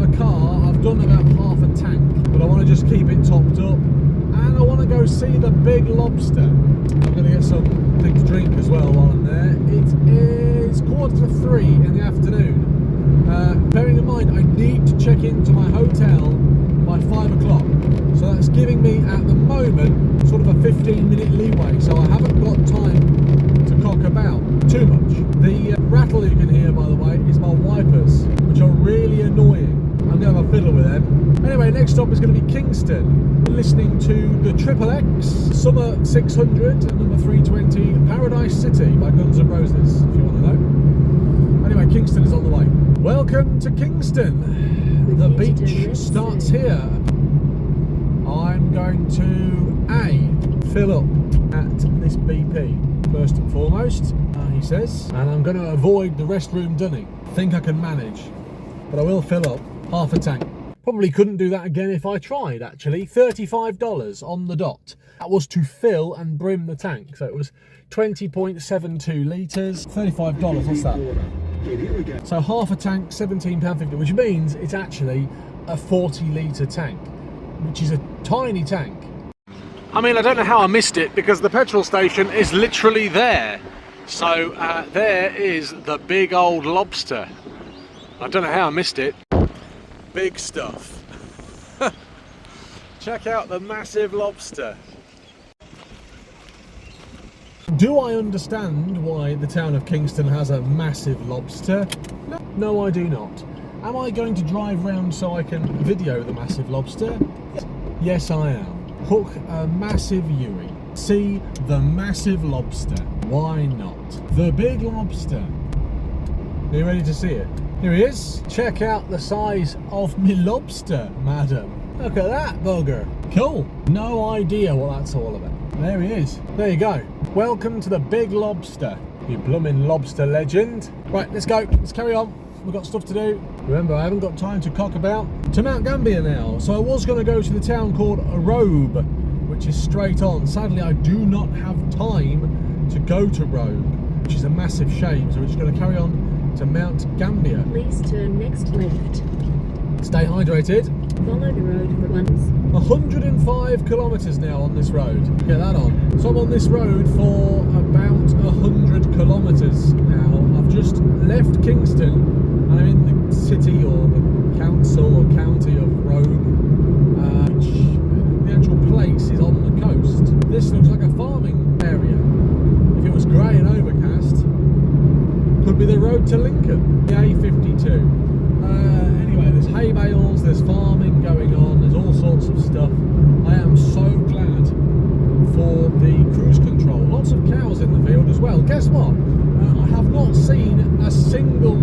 the car. I've done about half a tank, but I want to just keep it topped up. And I want to go see the big lobster. I'm going to get something to drink as well while I'm there. It is 2:45 in the afternoon. Bearing in mind, I need to check into my hotel by 5 o'clock. So that's giving me, at the moment, sort of a 15-minute leeway. So I haven't got time to cock about too much. The rattle you can hear, by the way, is my wipers, which are really annoying. I'm going to have a fiddle with them. Anyway, next stop is going to be Kingston. We're listening to the Triple X, Summer 600, number 320, Paradise City by Guns N' Roses, if you want to know. Anyway, Kingston is on the way. Welcome to Kingston. The beach starts here. I'm going to A, fill up at this BP, first and foremost, he says, and I'm going to avoid the restroom dunning. Think I can manage, but I will fill up half a tank. Probably couldn't do that again if I tried, actually. $35 on the dot. That was to fill and brim the tank, so it was 20.72 litres, $35, what's that? So half a tank, £17.50, which means it's actually a 40-litre tank, which is a tiny tank. I mean, I don't know how I missed it, because the petrol station is literally there. So there is the big old Lobster. I don't know how I missed it. Big stuff. Check out the massive Lobster. Do I understand why the town of Kingston has a massive lobster? No, I do not. Am I going to drive round so I can video the massive lobster? Yes, I am. Hook a massive Yui. See the massive lobster. Why not? The big lobster. Are you ready to see it? Here he is. Check out the size of me lobster, madam. Look at that bugger. Cool. No idea what that's all about. There he is. There you go. Welcome to the big lobster, you bloomin' lobster legend. Right, let's go. Let's carry on. We've got stuff to do. Remember, I haven't got time to cock about. To Mount Gambier now. So I was going to go to the town called Robe, which is straight on. Sadly, I do not have time to go to Robe, which is a massive shame. So we're just going to carry on to Mount Gambier. Please turn next left. Stay hydrated. Follow the road for once. 105 kilometres now on this road. Get that on. So I'm on this road for about 100 kilometres now. I've just left Kingston and I'm in the city or the council or county of Robe, which the actual place is on the coast. This looks like a farming area. If it was grey and overcast, could be the road to Lincoln, the A52. Anyway, there's hay bales, there's farming going on, there's all sorts of stuff. I am so glad for the cruise control. Lots of cows in the field as well. Guess what? I have not seen a single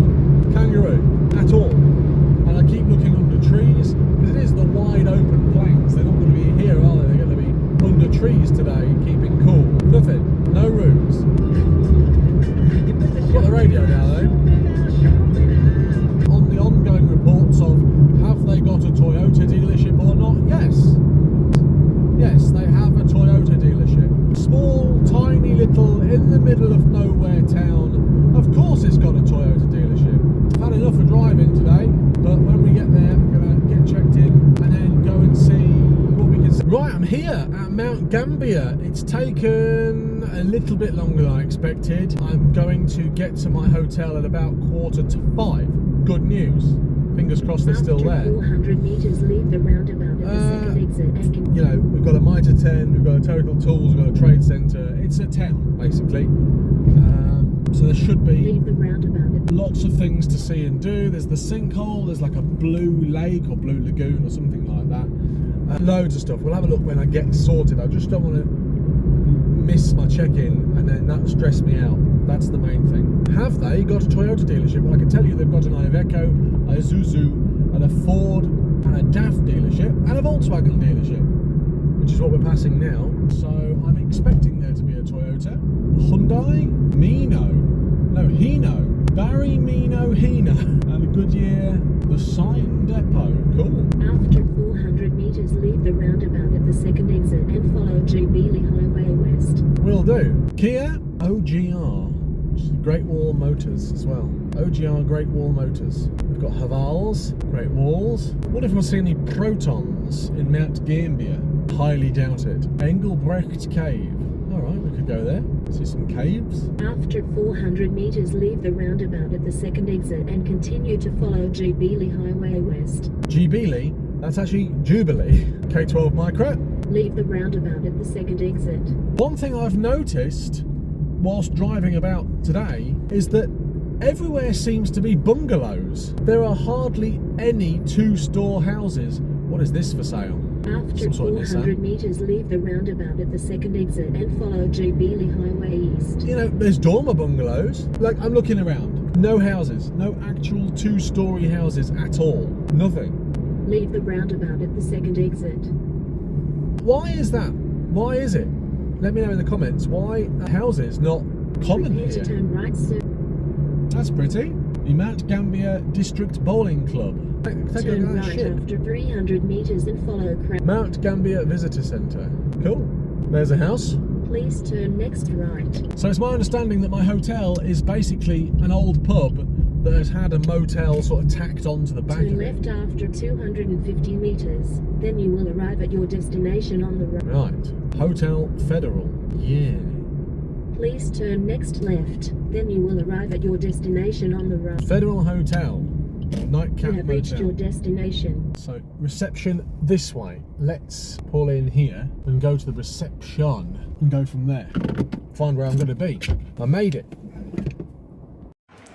kangaroo at all. And I keep looking under trees, because it is the wide open plains. They're not going to be here, are they? They're going to be under trees today, keeping cool. Nothing. No roos. Got the radio now though. On the ongoing reports of have they got a Toyota dealership or not? Yes, they have a Toyota dealership. Small, tiny little, in the middle of nowhere town. Of course it's got a Toyota dealership. I've had enough of driving today, but when we get there, I'm going to get checked in and then go and see what we can see. Right, I'm here at Mount Gambier. It's taken a little bit longer than I expected. I'm going to get to my hotel at about 4:45. Good news. Fingers crossed they're still there. 400 metres, leave the roundabout at the second exit and you know, we've got a Mitre 10, we've got a Total Tools, we've got a trade centre. It's a town, basically. So there should be leave the roundabout. Lots of things to see and do. There's the sinkhole, there's like a blue lake or blue lagoon or something like that. Loads of stuff. We'll have a look when I get sorted. I just don't want to miss my check-in and then that stress me out. That's the main thing. Have they got a Toyota dealership? Well, I can tell you they've got an Iveco, a Isuzu, and a Ford, and a DAF dealership, and a Volkswagen dealership, which is what we're passing now. So I'm expecting there to be a Toyota, Hyundai, Hino, Barry, Hino, and a Goodyear, the Sign Depot. Cool. After 400 metres, leave the roundabout at the second exit and follow Jubilee Highway West. Will do. Kia OGR, which is Great Wall Motors as well. OGR Great Wall Motors. We've got Havals, Great Walls. What if we'll see any Protons in Mount Gambier? Highly doubt it. Engelbrecht Cave. Alright, we could go there. See some caves. After 400 metres, leave the roundabout at the second exit and continue to follow Jubilee Highway West. Jubilee? That's actually Jubilee. K12 Micro. Leave the roundabout at the second exit. One thing I've noticed whilst driving about today is that everywhere seems to be bungalows. There are hardly any two-store houses. What is this for sale? After 400 metres, leave the roundabout at the second exit and follow Jubilee Highway East. You know, there's dormer bungalows. Like, I'm looking around. No houses. No actual two-storey houses at all. Nothing. Leave the roundabout at the second exit. Why is that? Why is it? Let me know in the comments. Why are houses not common Prepare here? to turn right, sir. That's pretty. The Mount Gambier District Bowling Club. Take a look Turn at that right ship. after 300 metres and follow Mount Gambier Visitor Centre. Cool. There's a house. Please turn next right. So it's my understanding that my hotel is basically an old pub that has had a motel sort of tacked onto the back Turn of it. left after 250 metres. Then you will arrive at your destination on the right. Right. Hotel Federal. Yeah. Please turn next left. Then you will arrive at your destination on the right. Federal Hotel. Nightcap You have reached Motel. your destination. So reception this way. Let's pull in here and go to the reception and go from there. Find where I'm going to be. I made it.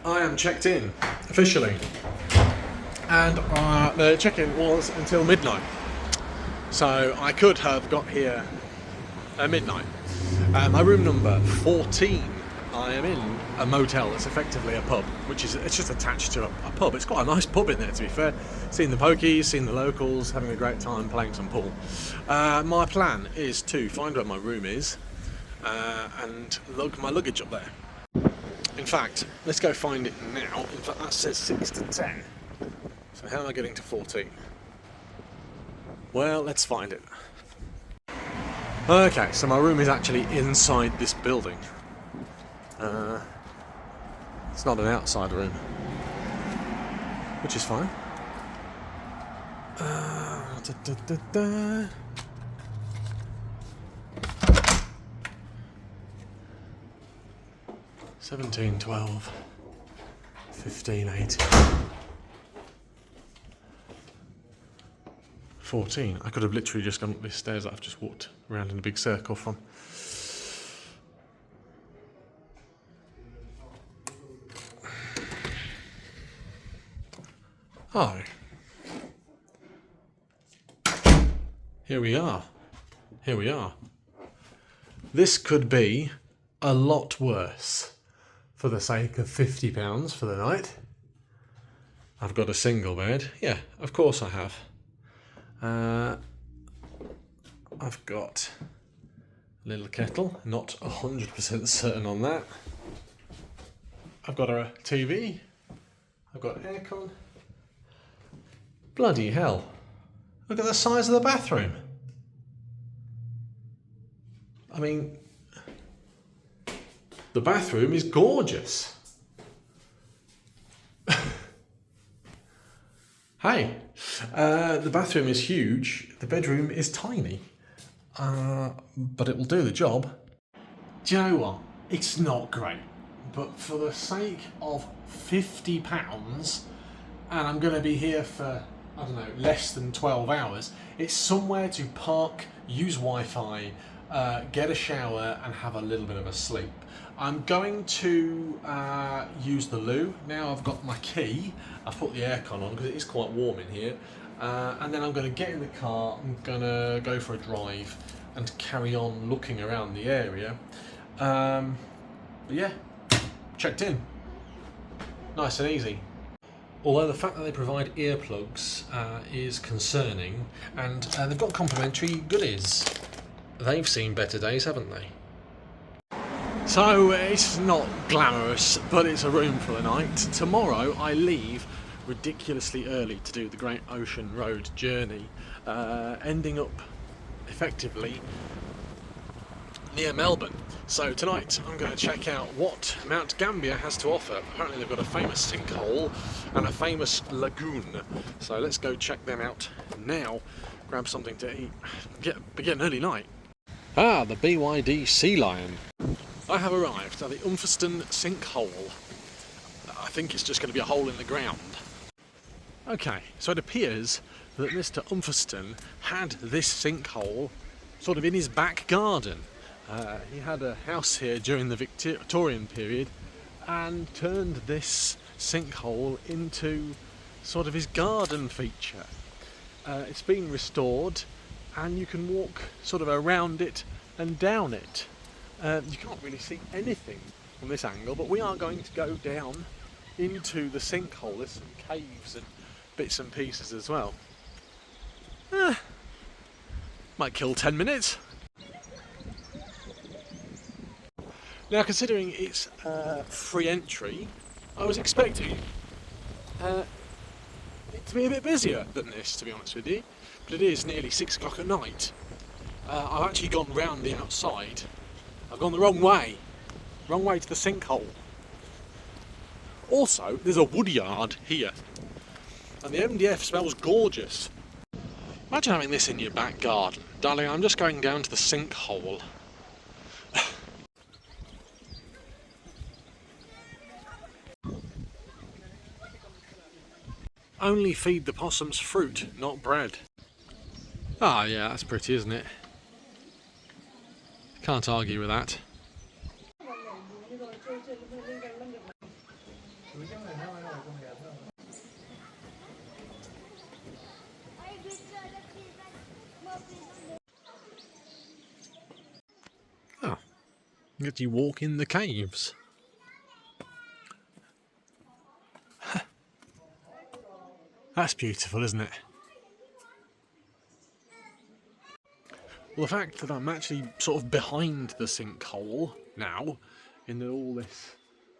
I am checked in, officially. And the check-in was until midnight. So I could have got here at midnight. My room number 14. I am in a motel that's effectively a pub, it's just attached to a pub. It's quite a nice pub in there, to be fair. Seen the pokies, seen the locals, having a great time playing some pool. My plan is to find where my room is and lug my luggage up there. In fact, let's go find it now. In fact, that says 6 to 10. So how am I getting to 14? Well, let's find it. Okay, so my room is actually inside this building. It's not an outside room, which is fine. 17, 12, 15, 18, 14. I could have literally just gone up these stairs that I've just walked around in a big circle from. Oh. Here we are. Here we are. This could be a lot worse for the sake of £50 for the night. I've got a single bed. Yeah, of course I have. I've got a little kettle. Not 100% certain on that. I've got a TV. I've got aircon. Bloody hell. Look at the size of the bathroom. I mean, the bathroom is gorgeous. Hey, the bathroom is huge. The bedroom is tiny. But it will do the job. Do you know what? It's not great. But for the sake of £50, and I'm going to be here for, I don't know, less than 12 hours, it's somewhere to park, use Wi-Fi, get a shower and have a little bit of a sleep. I'm going to use the loo. Now I've got my key, I've put the aircon on because it is quite warm in here, and then I'm going to get in the car, I'm going to go for a drive and carry on looking around the area. But yeah, checked in. Nice and easy. Although the fact that they provide earplugs is concerning, and they've got complimentary goodies. They've seen better days, haven't they? So it's not glamorous, but it's a room for the night. Tomorrow I leave ridiculously early to do the Great Ocean Road journey, ending up effectively near Melbourne. So tonight I'm going to check out what Mount Gambier has to offer. Apparently they've got a famous sinkhole and a famous lagoon. So let's go check them out now, grab something to eat, get an early night. Ah, the BYD Sea Lion. I have arrived at the Umpherston sinkhole. I think it's just going to be a hole in the ground. Okay, so it appears that Mr. Umpherston had this sinkhole sort of in his back garden. He had a house here during the Victorian period and turned this sinkhole into sort of his garden feature. It's been restored and you can walk sort of around it and down it. You can't really see anything from this angle, but we are going to go down into the sinkhole. There's some caves and bits and pieces as well. Might kill 10 minutes. Now, considering it's free entry, I was expecting it to be a bit busier than this, to be honest with you. But it is nearly 6 o'clock at night. I've actually gone round the outside. I've gone the wrong way to the sinkhole. Also, there's a woodyard here, and the MDF smells gorgeous. Imagine having this in your back garden. Darling, I'm just going down to the sinkhole. Only feed the possums fruit, not bread. Ah, yeah, that's pretty, isn't it? Can't argue with that. Oh, get you walk in the caves. That's beautiful, isn't it? Well, the fact that I'm actually sort of behind the sinkhole now, in that all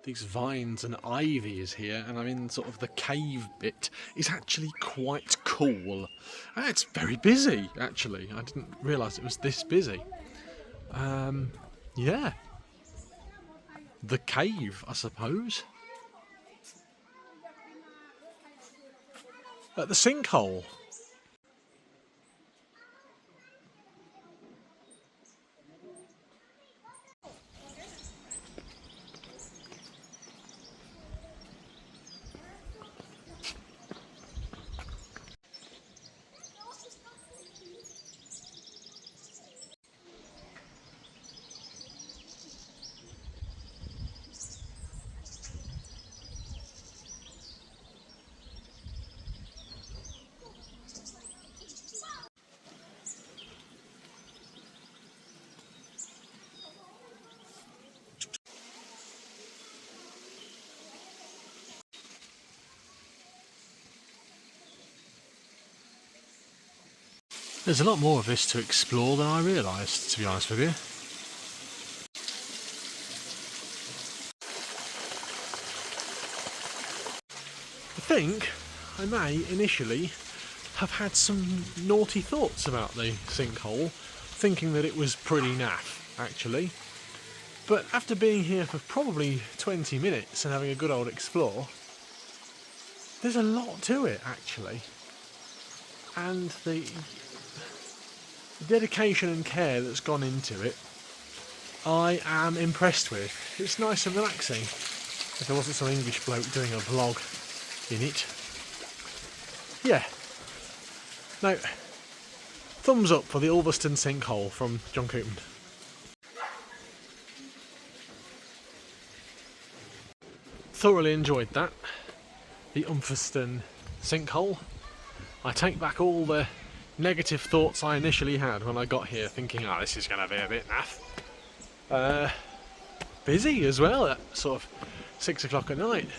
these vines and ivy is here, and I'm in sort of the cave bit, is actually quite cool. And it's very busy, actually. I didn't realise it was this busy. Yeah. The cave, I suppose. At the sinkhole. There's a lot more of this to explore than I realised, to be honest with you. I think I may initially have had some naughty thoughts about the sinkhole, thinking that it was pretty naff, actually. But after being here for probably 20 minutes and having a good old explore, there's a lot to it, actually. And the dedication and care that's gone into it, I am impressed with. It's nice and relaxing. If there wasn't some English bloke doing a vlog in it. Yeah. Now, thumbs up for the Ulverston sinkhole from John Coupland. Thoroughly enjoyed that. The Umpherston sinkhole. I take back all the negative thoughts I initially had when I got here, thinking, oh, this is going to be a bit naff. Busy as well at sort of 6 o'clock at night.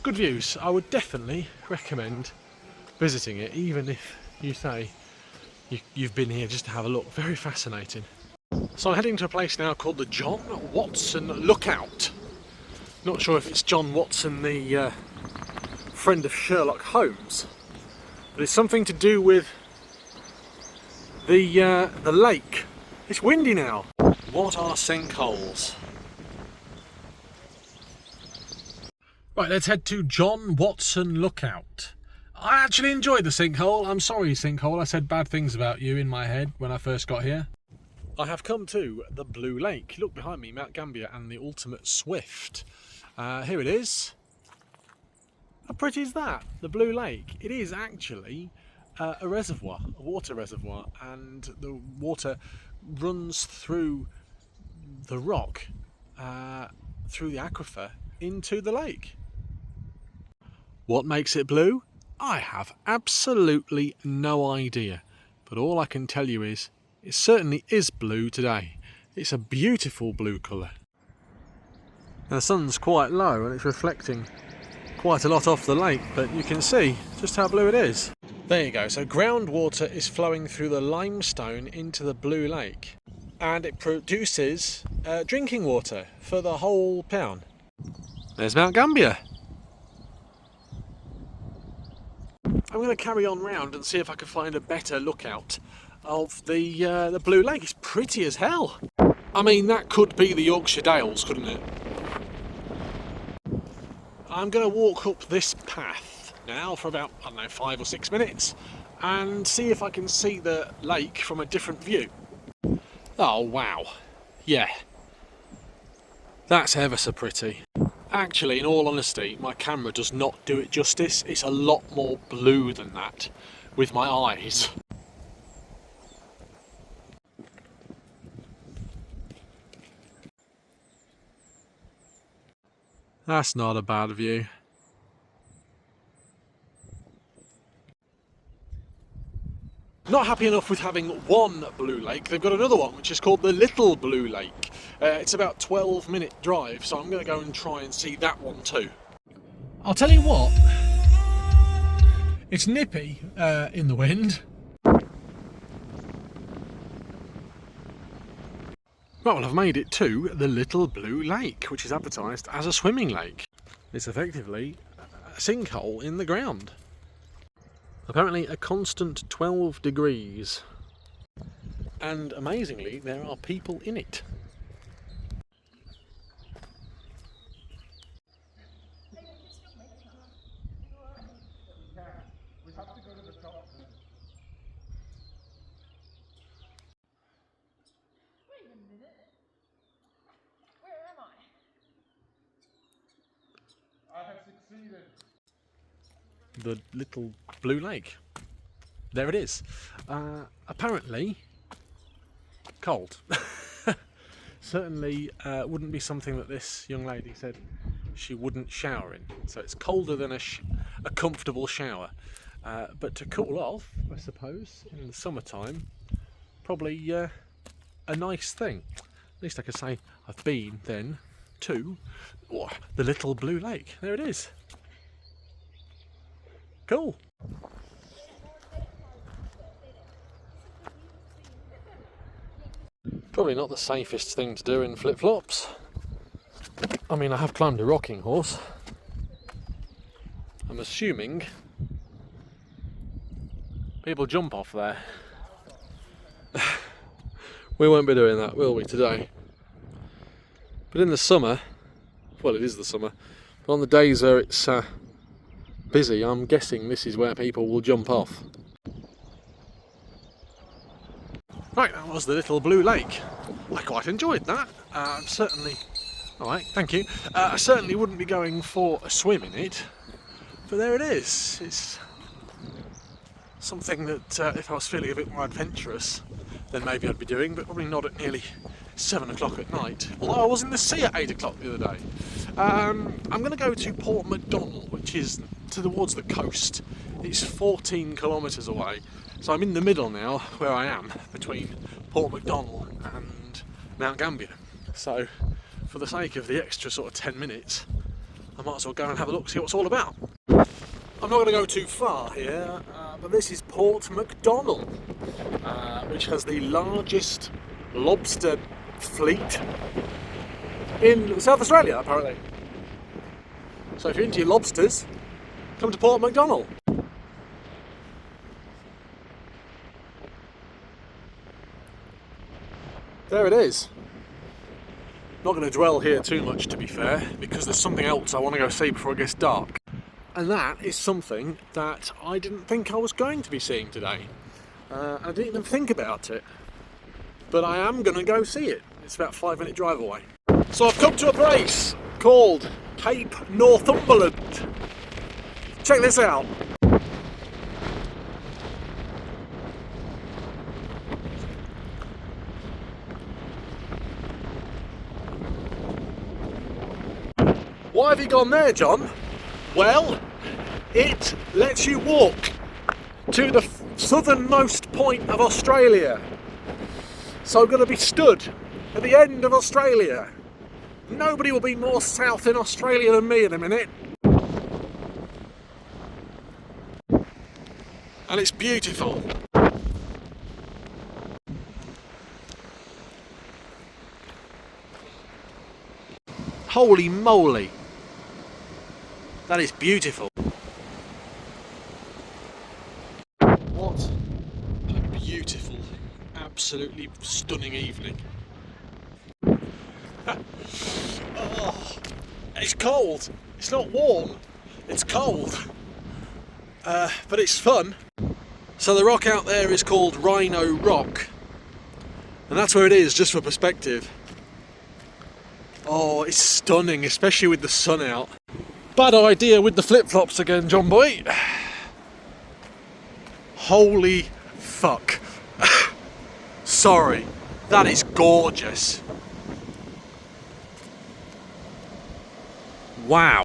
Good views. I would definitely recommend visiting it, even if you say you've been here just to have a look. Very fascinating. So I'm heading to a place now called the John Watson Lookout. Not sure if it's John Watson, the friend of Sherlock Holmes, but it's something to do with the lake. It's windy now. What are sinkholes? Right, let's head to John Watson Lookout. I actually enjoyed the sinkhole. I'm sorry, sinkhole, I said bad things about you in my head when I first got here. I have come to the Blue Lake. Look behind me, Mount Gambier and the Ultimate Swift. Here it is. How pretty is that? The Blue Lake. It is actually a reservoir, a water reservoir, and the water runs through the rock, through the aquifer, into the lake. What makes it blue? I have absolutely no idea, but all I can tell you is it certainly is blue today. It's a beautiful blue colour. Now, the sun's quite low and it's reflecting quite a lot off the lake, but you can see just how blue it is. There you go, so groundwater is flowing through the limestone into the Blue Lake, and it produces drinking water for the whole town. There's Mount Gambier. I'm going to carry on round and see if I can find a better lookout of the Blue Lake. It's pretty as hell. I mean, that could be the Yorkshire Dales, couldn't it? I'm going to walk up this path now for about, I don't know, 5 or 6 minutes and see if I can see the lake from a different view. Oh wow, yeah, that's ever so pretty. Actually, in all honesty, my camera does not do it justice. It's a lot more blue than that with my eyes. That's not a bad view. Not happy enough with having one Blue Lake, they've got another one which is called the Little Blue Lake. It's about a 12-minute drive, so I'm going to go and try and see that one too. I'll tell you what, it's nippy in the wind. Right, well, I've made it to the Little Blue Lake, which is advertised as a swimming lake. It's effectively a sinkhole in the ground. Apparently a constant 12 degrees. And amazingly, there are people in it. The Little Blue Lake. There it is. Apparently cold. Certainly wouldn't be something that this young lady said she wouldn't shower in. So it's colder than a comfortable shower. But to cool off, I suppose, in the summertime, probably a nice thing. At least I could say I've been then to the Little Blue Lake. There it is. Cool. Probably not the safest thing to do in flip-flops. I mean, I have climbed a rocking horse. I'm assuming people jump off there. We won't be doing that, will we, today? But in the summer, well, it is the summer, but on the days where it's busy, I'm guessing this is where people will jump off. Right, that was the Little Blue Lake. I quite enjoyed that. Certainly, alright, thank you. I certainly wouldn't be going for a swim in it, but there it is. It's something that if I was feeling a bit more adventurous, then maybe I'd be doing, but probably not at nearly 7 o'clock at night. Although I was in the sea at 8 o'clock the other day. I'm going to go to Port MacDonnell, which is towards the coast. It's 14 kilometres away. So I'm in the middle now, where I am, between Port MacDonnell and Mount Gambier. So, for the sake of the extra sort of 10 minutes, I might as well go and have a look, see what it's all about. I'm not going to go too far here, but this is Port MacDonnell, which has the largest lobster fleet in South Australia, apparently. So if you're into your lobsters, come to Port MacDonnell. There it is. Not going to dwell here too much, to be fair, because there's something else I want to go see before it gets dark. And that is something that I didn't think I was going to be seeing today. I didn't even think about it. But I am going to go see it. It's about a 5-minute drive away. So I've come to a place called Cape Northumberland. Check this out. Why have you gone there, John? Well, it lets you walk to the southernmost point of Australia. So I'm going to be stood at the end of Australia. Nobody will be more south in Australia than me in a minute. And it's beautiful. Holy moly. That is beautiful. What a beautiful, absolutely stunning evening. Oh, it's cold. It's not warm. It's cold. But it's fun. So the rock out there is called Rhino Rock. And that's where it is, just for perspective. Oh, it's stunning, especially with the sun out. Bad idea with the flip-flops again, John boy. Holy fuck. Sorry, that is gorgeous. Wow.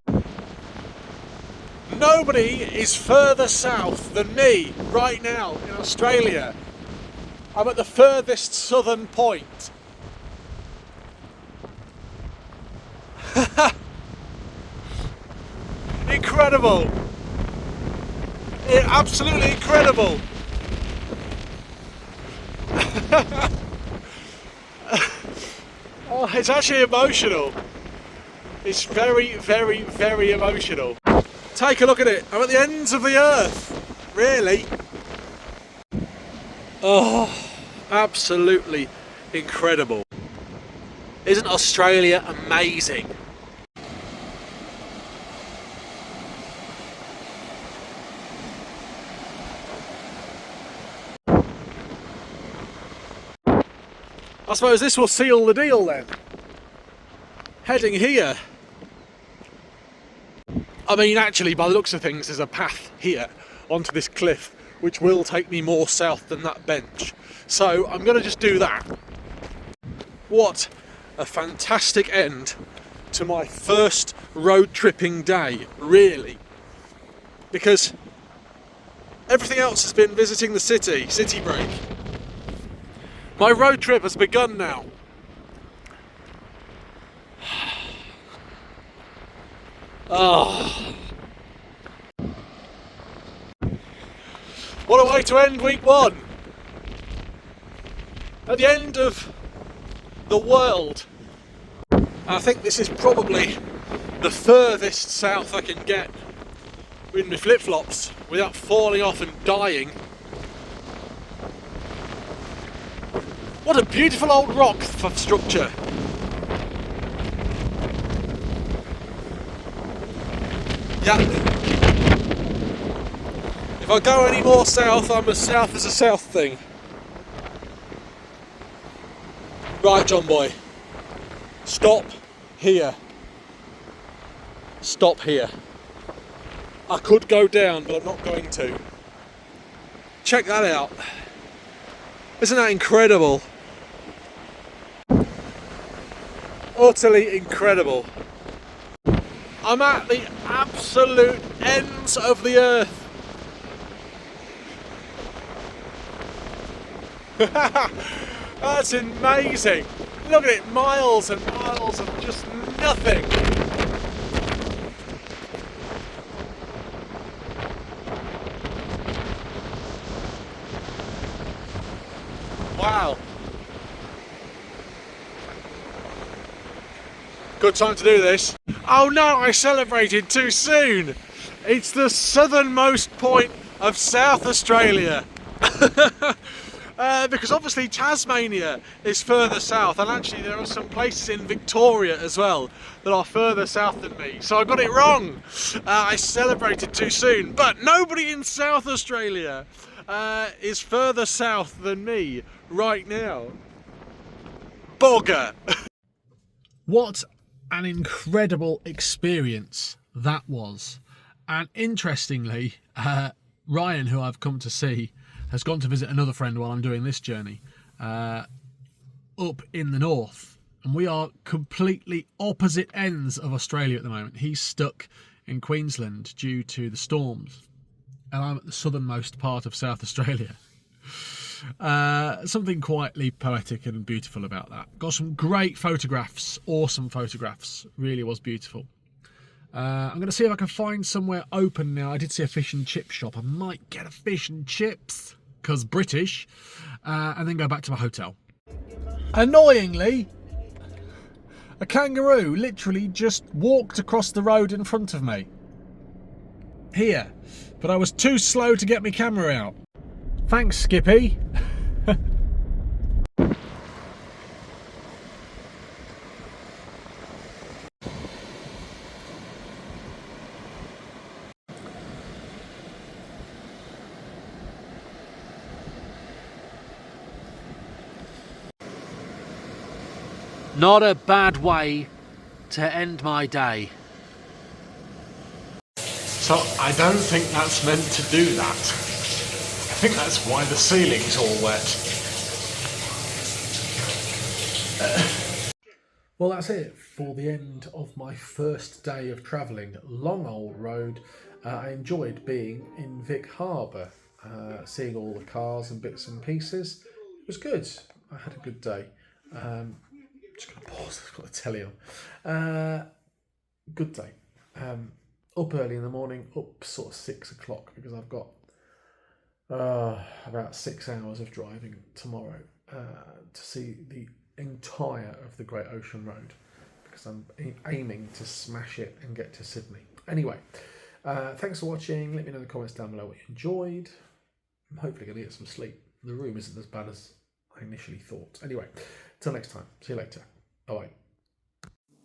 Nobody is further south than me right now in Australia. I'm at the furthest southern point. Incredible! Absolutely incredible! Oh, it's actually emotional. It's very, very, very emotional. Take a look at it. I'm at the ends of the earth. Really? Oh, absolutely incredible. Isn't Australia amazing? I suppose this will seal the deal then. Heading here. I mean, actually, by the looks of things, there's a path here onto this cliff which will take me more south than that bench. So I'm going to just do that. What a fantastic end to my first road tripping day, really. Because everything else has been visiting the city break. My road trip has begun now. Oh. What a way to end week one. At the end of the world. I think this is probably the furthest south I can get with my flip-flops without falling off and dying. What a beautiful old rock structure. Yeah. If I go any more south, I'm as south as a south thing. Right, John boy. Stop here. Stop here. I could go down, but I'm not going to. Check that out. Isn't that incredible? Utterly incredible. I'm at the absolute ends of the earth. That's amazing. Look at it, miles and miles of just nothing. Wow. Good time to do this. Oh no, I celebrated too soon. It's the southernmost point of South Australia. because obviously Tasmania is further south, and actually there are some places in Victoria as well that are further south than me. So I got it wrong. I celebrated too soon, but nobody in South Australia is further south than me right now. Bogger! What an incredible experience that was. And interestingly, Ryan, who I've come to see, has gone to visit another friend while I'm doing this journey up in the north. And we are completely opposite ends of Australia at the moment. He's stuck in Queensland due to the storms. And I'm at the southernmost part of South Australia. Something quietly poetic and beautiful about that. Got some great photographs, awesome photographs. Really was beautiful. I'm going to see if I can find somewhere open now. I did see a fish and chip shop. I might get a fish and chips, because British, and then go back to my hotel. Annoyingly, a kangaroo literally just walked across the road in front of me. Here. But I was too slow to get my camera out. Thanks, Skippy. Not a bad way to end my day. So I don't think that's meant to do that. I think that's why the ceiling's all wet. Well, that's it for the end of my first day of travelling. Long old road. I enjoyed being in Vic Harbour, seeing all the cars and bits and pieces. It was good. I had a good day. Just going to pause, I've got the telly on. Good day. Up early in the morning, up sort of 6 o'clock, because I've got about 6 hours of driving tomorrow to see the entire of the Great Ocean Road, because I'm aiming to smash it and get to Sydney. Anyway, thanks for watching. Let me know in the comments down below what you enjoyed. I'm hopefully going to get some sleep. The room isn't as bad as I initially thought. Anyway, till next time. See you later. Bye.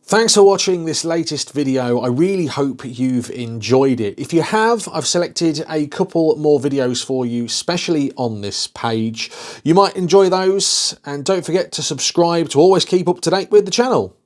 Thanks for watching this latest video. I really hope you've enjoyed it. If you have, I've selected a couple more videos for you, especially on this page. You might enjoy those, and don't forget to subscribe to always keep up to date with the channel.